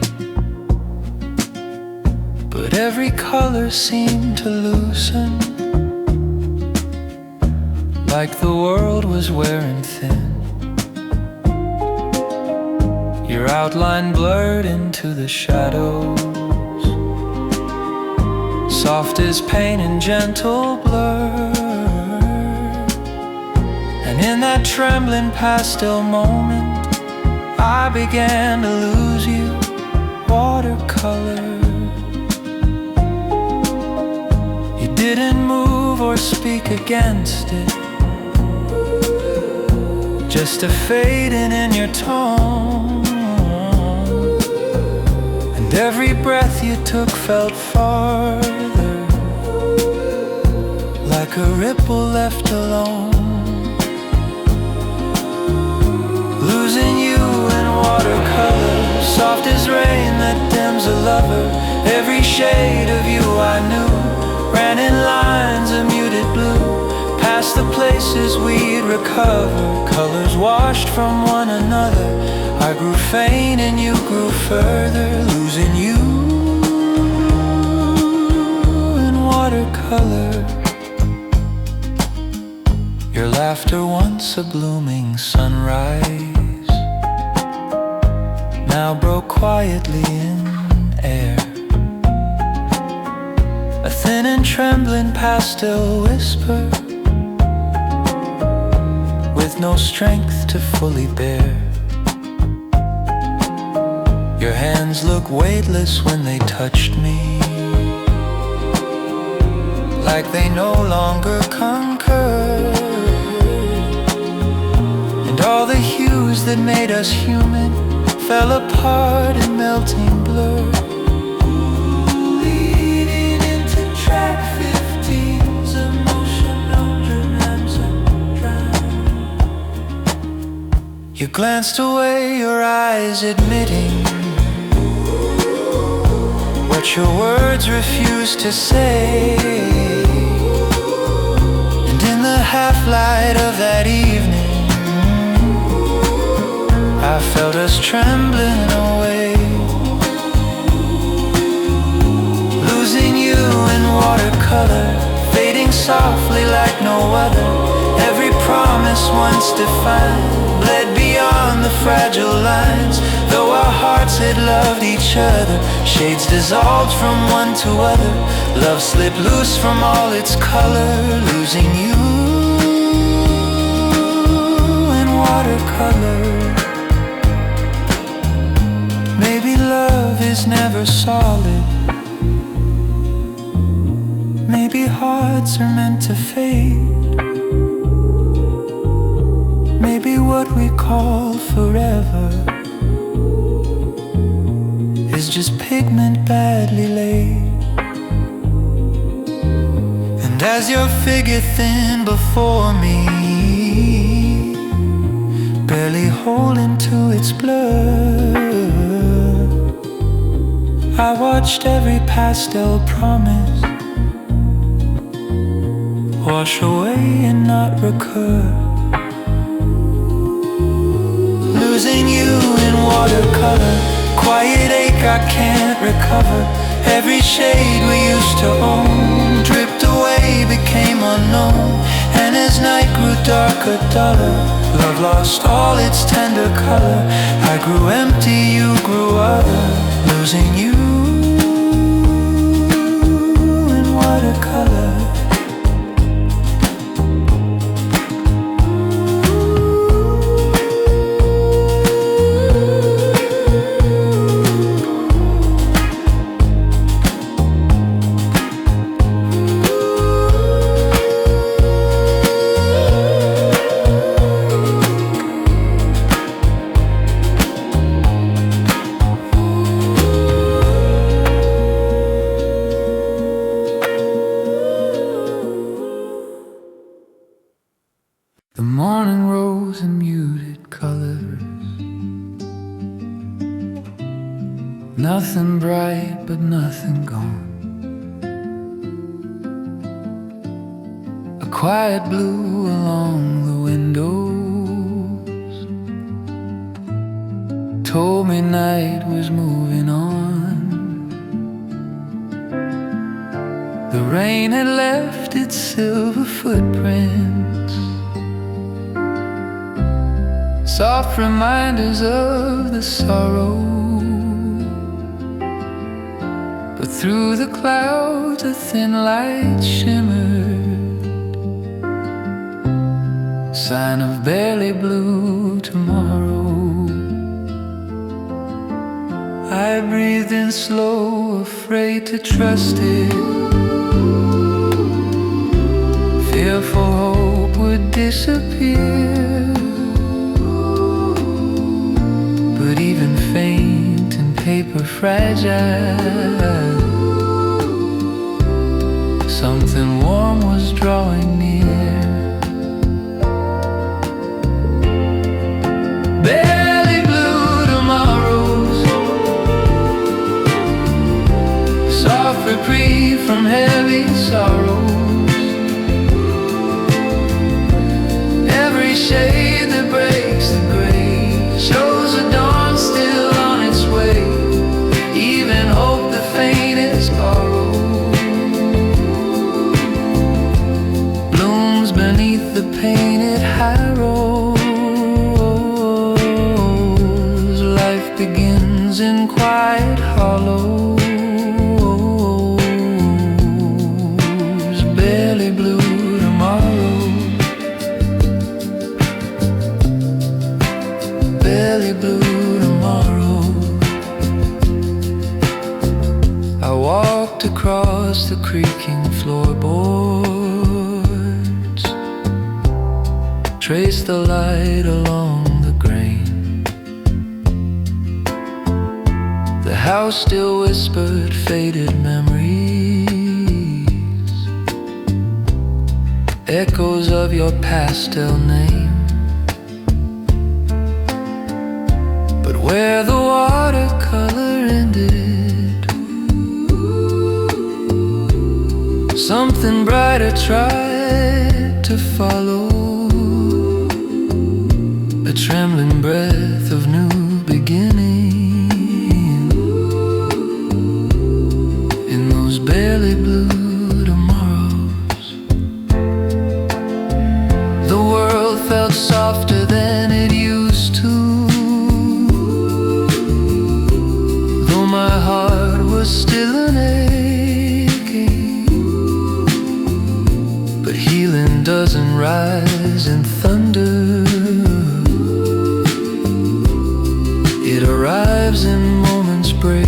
but every color seemed to loosen, like the world was wearing thin. Your outline blurred into the shadows, soft as pain and gentle blur. And in that trembling pastel moment, I began to lose you. Watercolor. You didn't move or speak against it, just a fading in your tone. Every breath you took felt farther, like a ripple left alone. Losing you in watercolor, soft as rain that dims a lover. Every shade of you I knew ran in lines of muted blue, past the places we'd recover. Colors washed from one another, I grew faint and you grew further. Losing you in watercolor. Your laughter once a blooming sunrise, now broke quietly in air. A thin and trembling pastel whisper, with no strength to fully bear. Your hands look weightless when they touched me, like they no longer conquered. And all the hues that made us human fell apart in melting blur. Leading into track 15's emotional drown. You glanced away, your eyes admitting what your words refused to say. And in the half-light of that evening, I felt us trembling away. Losing you in watercolor, fading softly like no other. Every promise once defined bled beyond the fragile lines. Though our hearts had loved each other, shades dissolved from one to other. Love slipped loose from all its color. Losing you in watercolor. Maybe love is never solid. Maybe hearts are meant to fade. Maybe what we call forever just pigment badly laid. And as your figure thinned before me, barely holding to its blur, I watched every pastel promise wash away and not recur. Losing you in watercolor, quiet ache I can't recover. Every shade we used to own dripped away, became unknown. And as night grew darker, duller, love lost all its tender color. I grew empty, you grew other. Losing you in watercolor. The morning rose in muted colors, nothing bright but nothing gone. A quiet blue along the windows told me night was moving on. The rain had left its silver footprints, soft reminders of the sorrow. But through the clouds a thin light shimmered, sign of barely blue tomorrow. I breathed in slow, afraid to trust it, fearful hope would disappear. But even faint and paper fragile, something warm was drawing near. Barely blue tomorrows, soft reprieve from heavy sorrows. Every shade that breaks the gray shows a dawn still on its way. Even hope the faintest borrow blooms beneath the painted harrows. Life begins in quiet hollows. Barely blue tomorrow, barely blue tomorrow. I walked across the creaking floorboards, traced the light along the grain. The house still whispered faded memories, echoes of your pastel name. But where the watercolor ended, something brighter tried to follow, a trembling breath of new beginning in those barely blue tomorrows. The world felt softer than it used to, though my heart was still an aching. But healing doesn't rise in thunder, it arrives in moments break.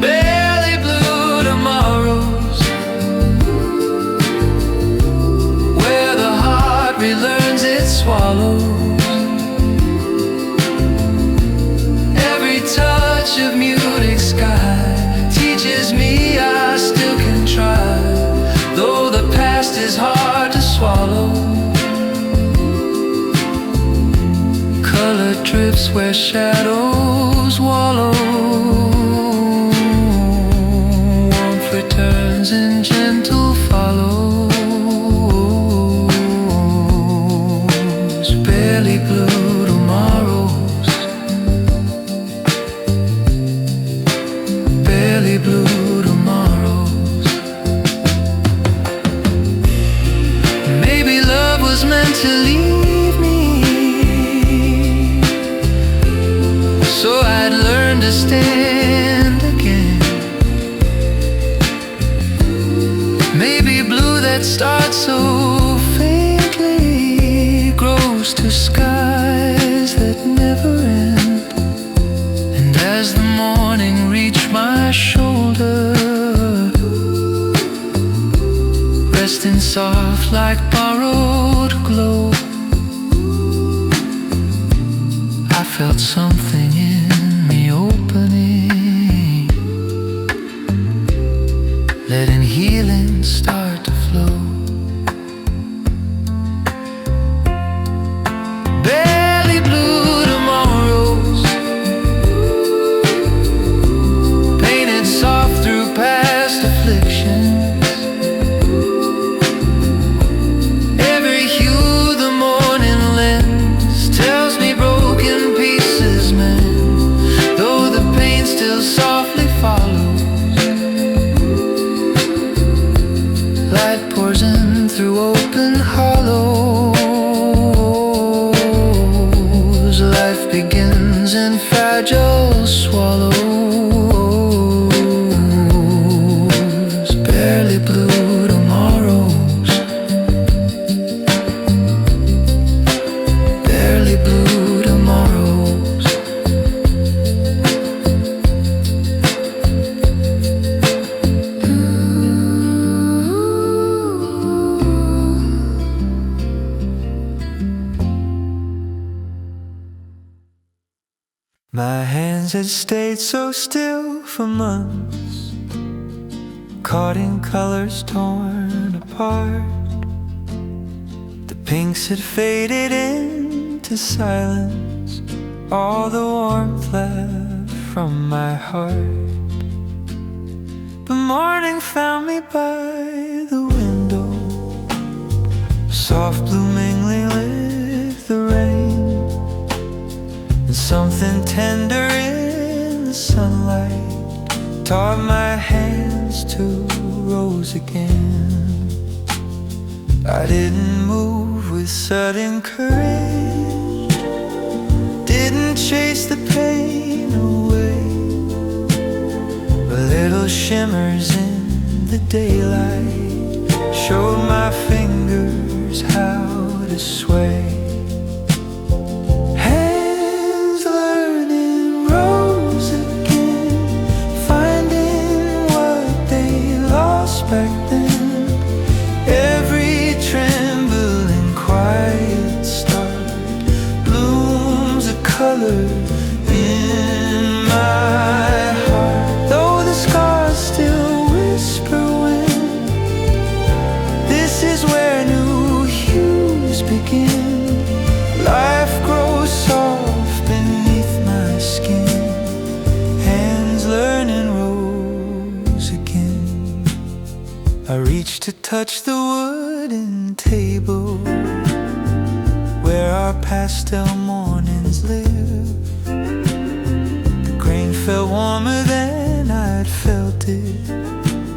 Barely blue tomorrows, where the heart relearns its swallows. color drifts where shadows wallow. Warmth returns in gentle follows. Barely blue tomorrows. Barely blue tomorrows. Maybe love was meant to leave me, so I'd learn to stand again. Maybe blue that starts so faintly grows to skies that never end. And as the morning reached my shoulder, resting soft like borrowed glow, I felt something in me opening, letting healing start to flow. Barely blue tomorrows, painted soft through past afflictions. Every hue the morning lends tells me broken pieces mend, though the pain still softly follows. Light pours in through open hollows. Life begins in fragile swallows. Barely blue tomorrows. Barely blue tomorrows. My hands had stayed so still for months, caught in colors torn apart. The pinks had faded into silence, all the warmth left from my heart. But morning found me by the window, soft blue mingling with the rain. Something tender in the sunlight taught my hands to rose again. I didn't move with sudden courage, didn't chase the pain away, but little shimmers in the daylight showed my fingers how to sway. Back then, every trembling quiet start blooms a color in my heart. Though the scars still whisper when this is where new hues begin. Life grows soft beneath my skin, hands learning rose again. I reached to touch the wooden table where our pastel mornings live. The grain felt warmer than I'd felt it,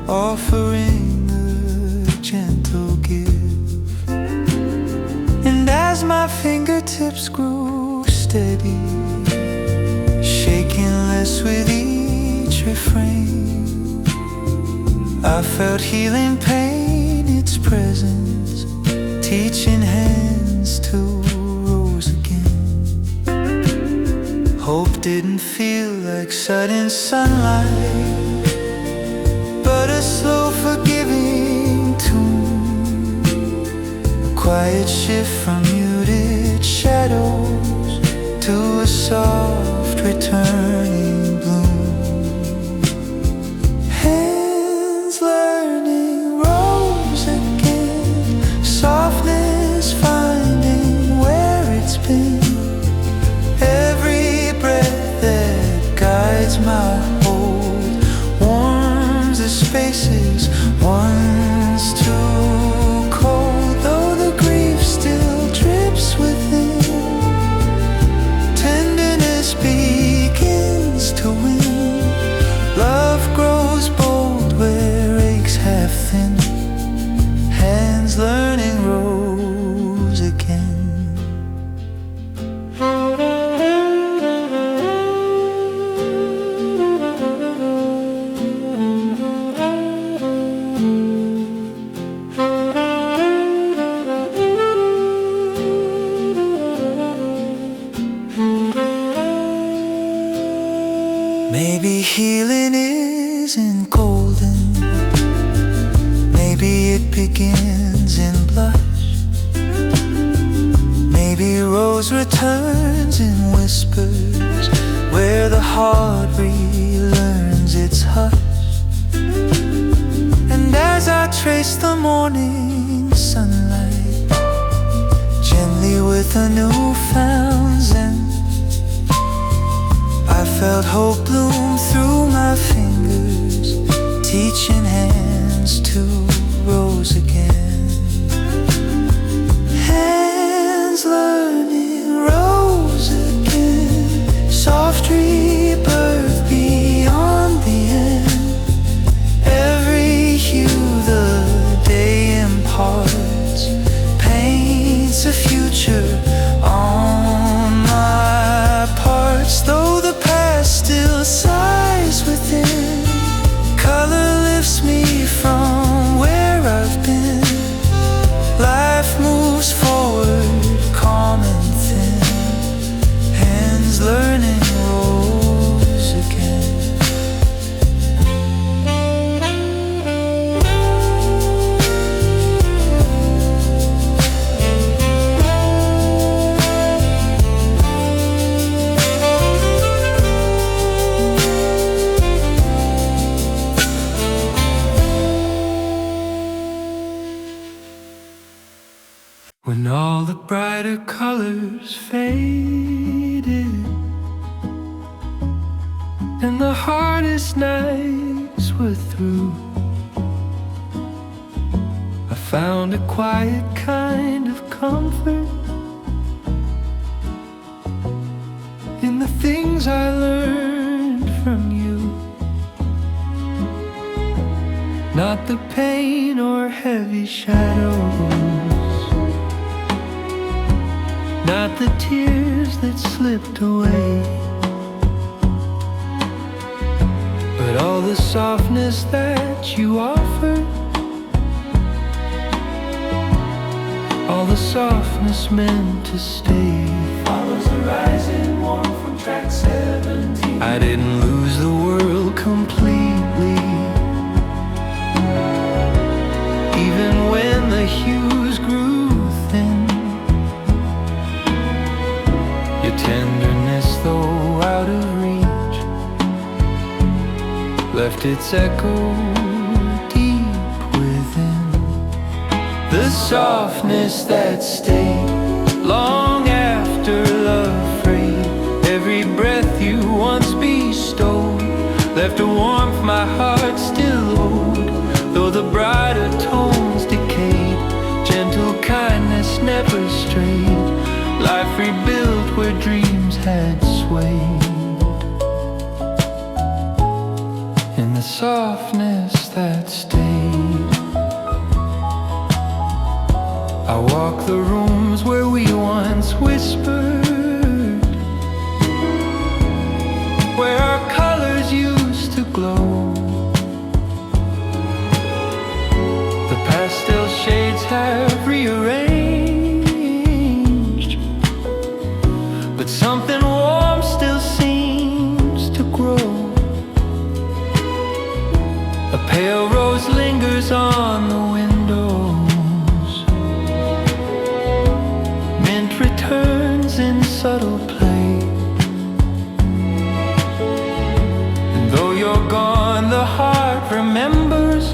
offering a gentle gift. And as my fingertips grew steady, shaking less with each refrain, I felt healing pain, its presence, teaching hands to rose again. Hope didn't feel like sudden sunlight, but a slow forgiving tune, a quiet shift from muted shadows to a soft returning bloom. Learning rose again, softness finding where it's been. Maybe healing isn't golden. Maybe it begins in blush. Maybe rose returns in whispers, where the heart relearns its hush. And as I trace the morning sunlight, gently with a newfound zen, I felt hope bloom through my fingers, teaching hands to rose again. Hands learning rose again, soft rebirth beyond the end. Every hue the day imparts paints a future on my parts. Though the past still sighs within, color lifts me from where I've been. Life moves forward, calm and thin. Hands learning rose again. When all the brighter colors faded and the hardest nights were through, I found a quiet kind of comfort in the things I learned from you. Not the pain or heavy shadows, not the tears that slipped away, but all the softness that you offered, all the softness meant to stay. Follows the Ryzen warm from track 17. I didn't lose the world completely, even when the hues grew thin. Your tenderness, though out of reach, left its echo deep within. The softness that stayed long after love frayed. Every breath you once bestowed left a warmth my heart still owed. Though the brighter tones decayed, gentle kindness never strayed. Life rebuilt where dreams had swayed. In the softness that stayed, I walk the rooms where we once whispered, where our colors used to glow. The pastel shades have rearranged, but something warm still seems to grow. A pale rose lingers on the windows, mint returns in subtle play. And though you're gone, the heart remembers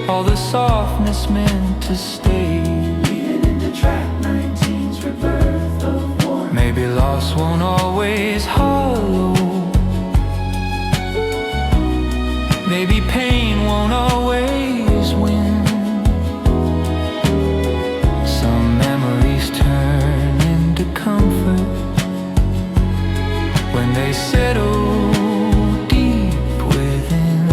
all the softness meant to stay. Leading into track 19's rebirth of warmth. Maybe loss won't always hollow, maybe pain won't always win. Some memories turn into comfort when they settle deep within.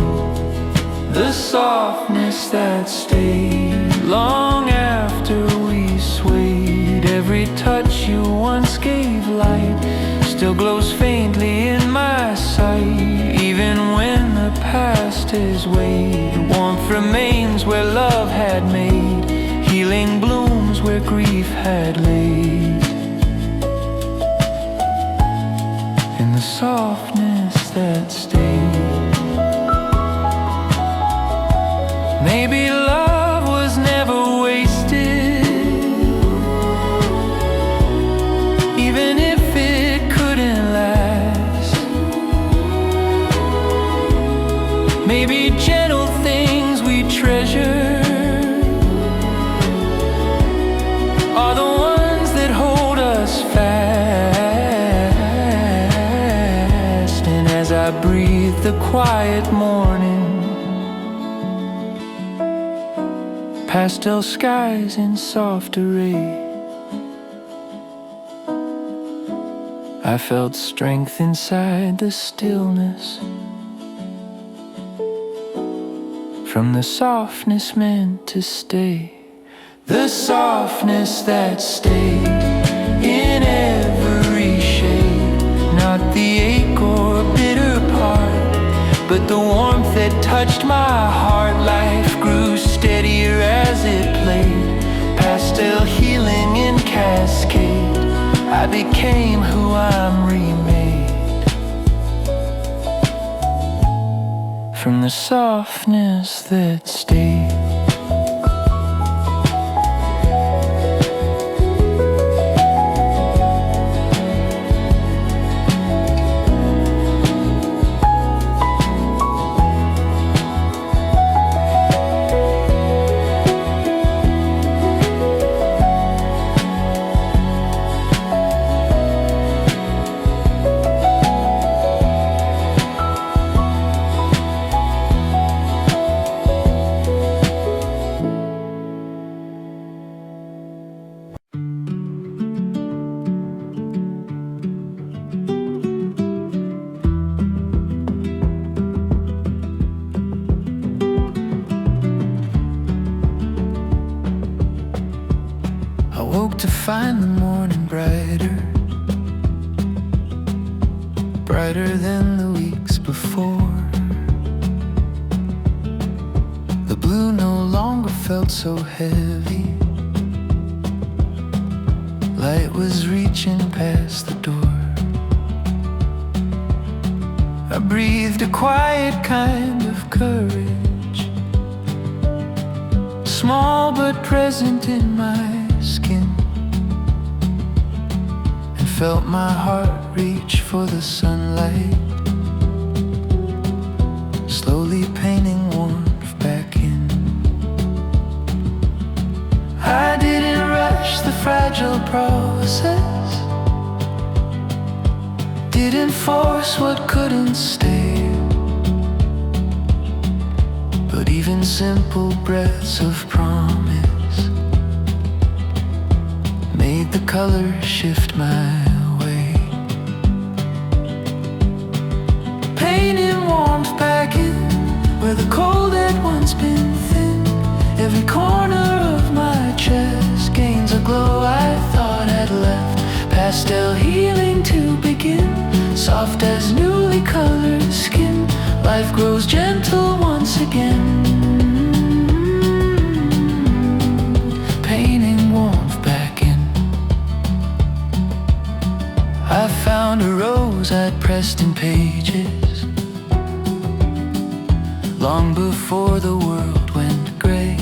The softness that stayed long after we swayed. Every touch you once gave light still glows faintly in my sight. Even when the past is weighed, warmth remains where love had made. Healing blooms where grief had laid. softness that stayed. Maybe love was never wasted, even if it couldn't last. Maybe gentle things we treasure are the ones that hold us fast. And as I breathe the quiet morning, pastel skies in soft array, I felt strength inside the stillness, from the softness meant to stay. The softness that stayed in every shade, not the ache or bitter part, but the warmth that touched my heart. Life grew steadier as it played, pastel healing in cascade. I became who I'm remade, from the softness that stayed. To find the morning brighter, brighter than the weeks before. The blue no longer felt so heavy, light was reaching past the door. I breathed a quiet kind of courage, small but present in my skin, felt my heart reach for the sunlight, slowly painting warmth back in. I didn't rush the fragile process, didn't force what couldn't stay, but even simple breaths of promise made the color shift my way. Painting warmth back in where the cold had once been thin. Every corner of my chest gains a glow I thought had left. Pastel healing to begin, soft as newly colored skin. Life grows gentle once again. Painting warmth back in. I found a rose I'd pressed in pages long before the world went gray.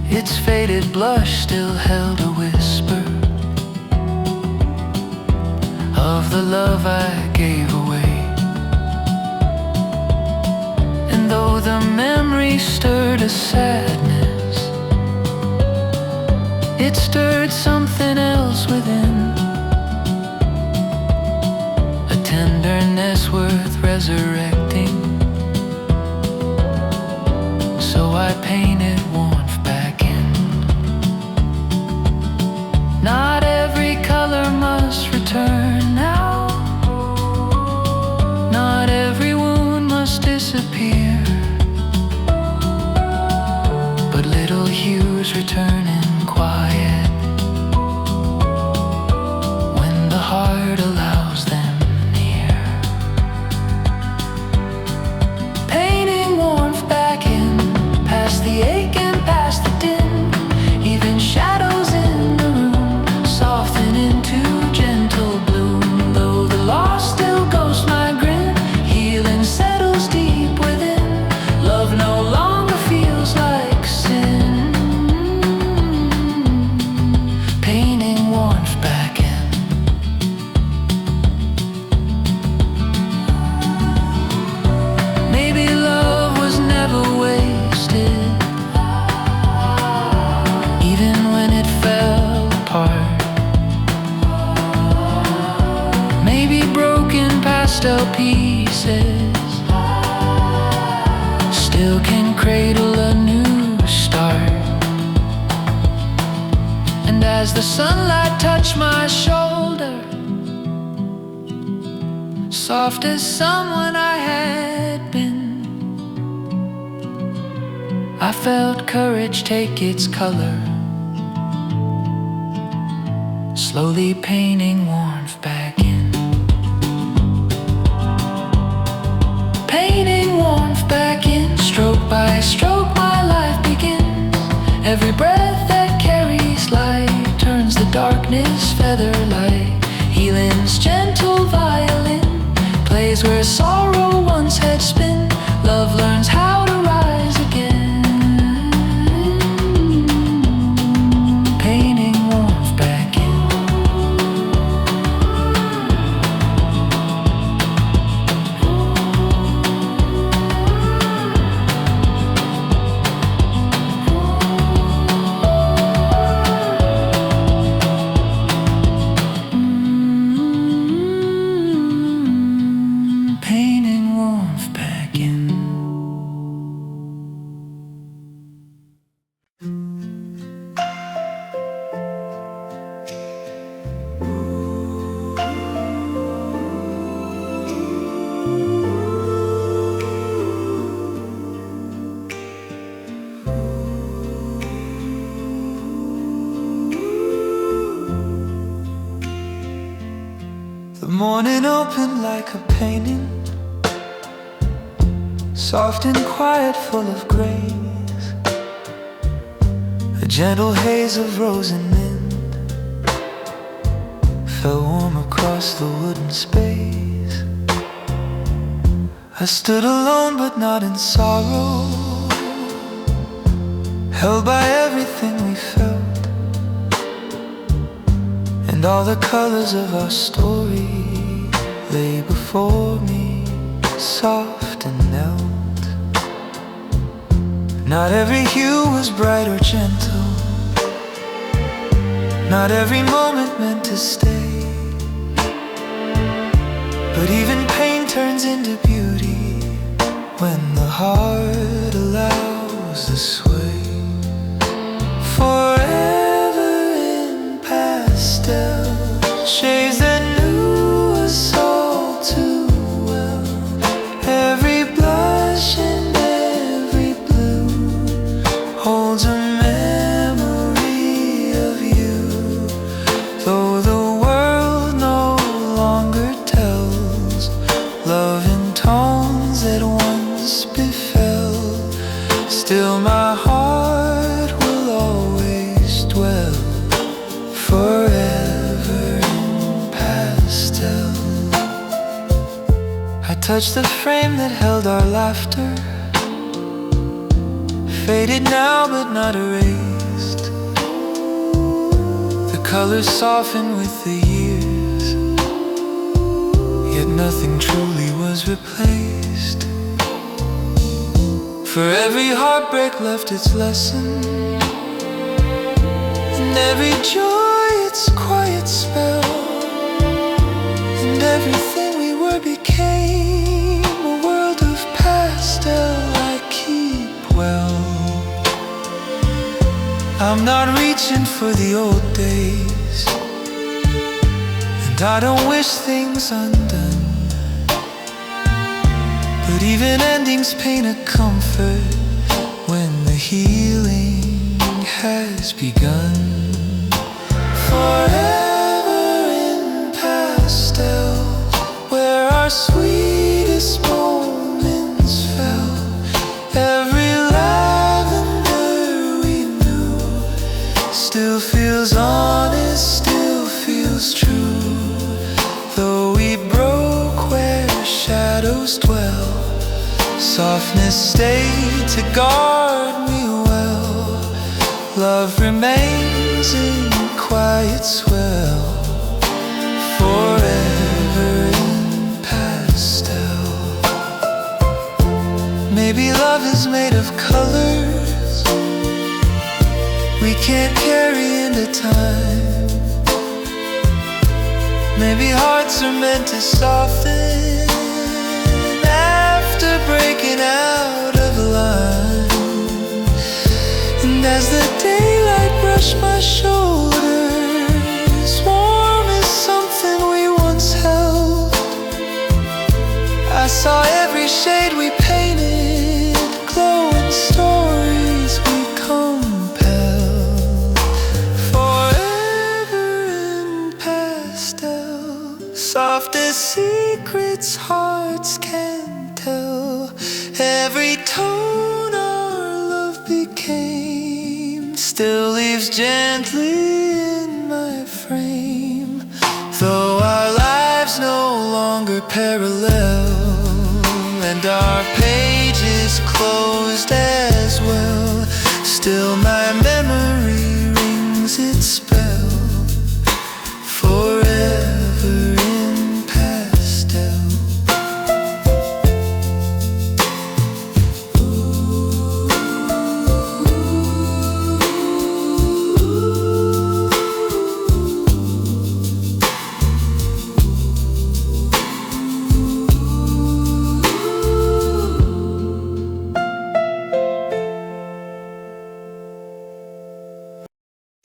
Its faded blush still held a whisper of the love I gave away. And though the memory stirred a sadness, it stirred something else within, a tenderness worth resurrecting. So I painted warmth back in. Not every color must return now, not every wound must disappear, but little hues return in quiet when the heart allows them near. Painting warmth back in, past the ache and as the sunlight touched my shoulder, soft as someone I had been. I felt courage take its color, slowly painting warmth back in. Painting warmth back in, stroke by stroke my life begins. Every breath that carries light turns the darkness feather light. Healing's gentle violin plays where sorrow once had spin. Love learns how to rise again. Painting warmth back in. Painting warmth back in. The morning opened like a painting, soft and quiet, full of grace. A gentle haze of rose and mint fell warm across the wooden space. I stood alone but not in sorrow, held by everything we felt, and all the colors of our story lay before me, soft and knelt. Not every hue was bright or gentle, not every moment meant to stay, but even pain turns into beauty when the heart allows the sway. Forever in pastel shades that knew us all too well. Every blush and every blue holds a memory of you. Though the world no longer tells love in tones that once befell, still my heart will always dwell forever in pastel. I touched the frame that held our laughter, faded now but not erased. The colors softened with the years, yet nothing truly was replaced. For every heartbreak left its lesson, and every joy its quiet spell, and everything we were became a world of pastel I keep well. I'm not reaching for the old days, and I don't wish things undone, but even endings paint a comfort when the healing has begun. Forever in pastel, where our sweetest moments fell. Every lavender we knew still feels honest, still feels true. Though we broke where shadows dwell, softness stayed to guard me well. Love remains in quiet swell, forever in pastel. Maybe love is made of colors we can't carry into time. Maybe hearts are meant to soften after breaking out of line. And as the daylight brushed my shoulder, secrets hearts can't tell. Every tone our love became still leaves gently in my frame. Though our lives no longer parallel, and our pages closed as well, still my memory rings its spell, forever in pastel.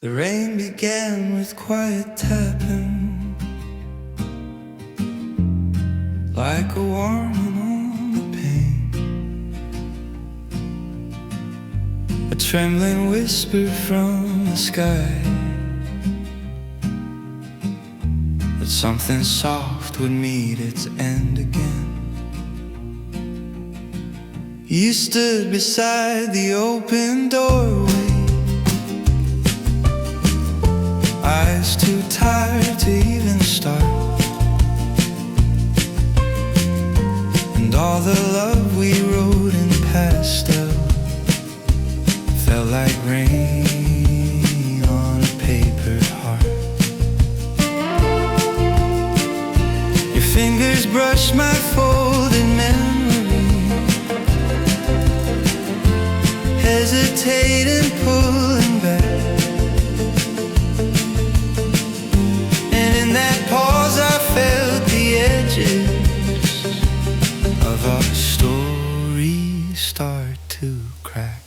The rain began with quiet tapping, like a warning on the pane. A trembling whisper from the sky that something soft would meet its end again. You stood beside the open doorway, eyes too tired to even start, and all the love we wrote in pastel felt like rain on a paper heart. Your fingers brushed my folded memory, hesitating, pulling back. In that pause I felt the edges of our story start to crack.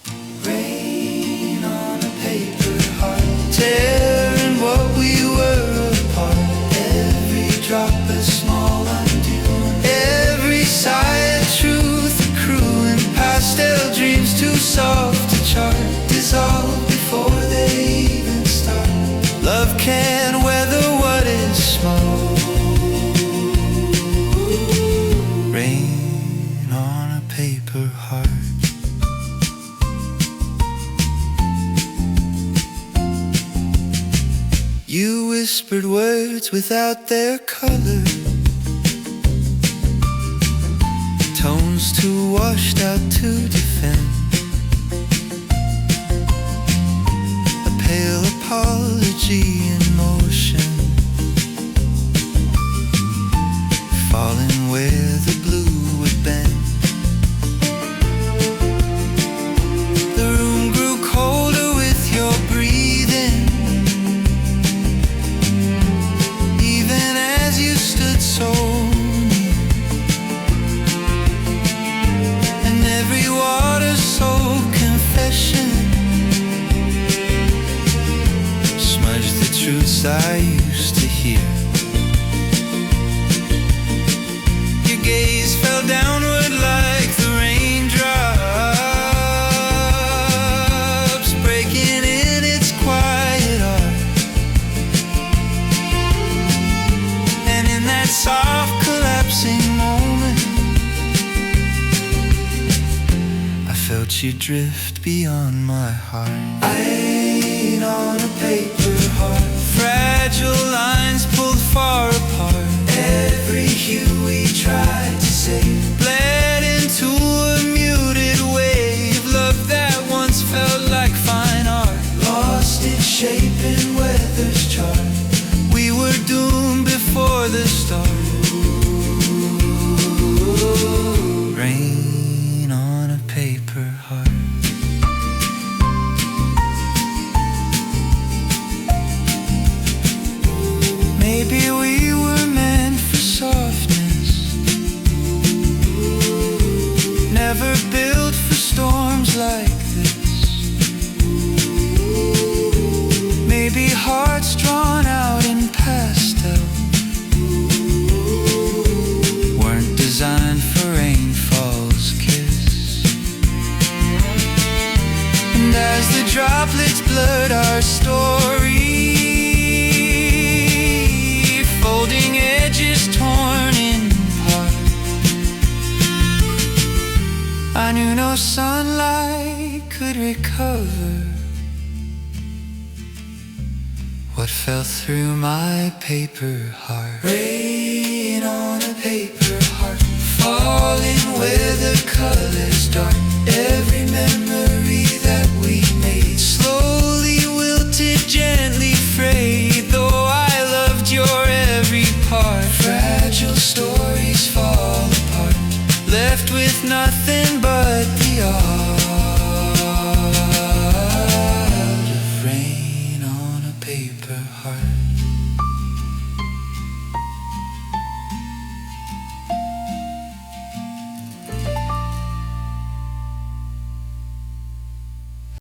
Rain on a paper heart, tearing what we were apart. Every drop a small undoing, every sigh a truth, a cruel pastel dreams too soft to chart, dissolve before they even start. Love can weather what is small. Rain on a paper heart. You whispered words without their color, tones too washed out to defend. A pale apology in motion, falling where the blue would bend. The room grew colder with your breathing, even as you stood so near. And every water-soaked confession smudged the truths I used to hear. Your gaze fell downward like the raindrops breaking in its quiet art. And in that soft collapsing moment, I felt you drift beyond my heart. Rain on a paper heart, fragile lines pulled far apart. Every hue we tried to save bled into a muted wave. Love that once felt like fine art lost its shape in weather's chart. We were doomed before the start. Rain on a paper heart. Maybe we were meant for softness, never built for storms like this. Maybe hearts drawn out in pastel weren't designed for rainfall's kiss. And as the droplets blurred our story, folding edges torn in fell through my paper heart. Rain on a paper heart, falling where the colors dart. Every memory that we made slowly wilted, gently frayed. Though I loved your every part, fragile stories fall apart, left with nothing but the art.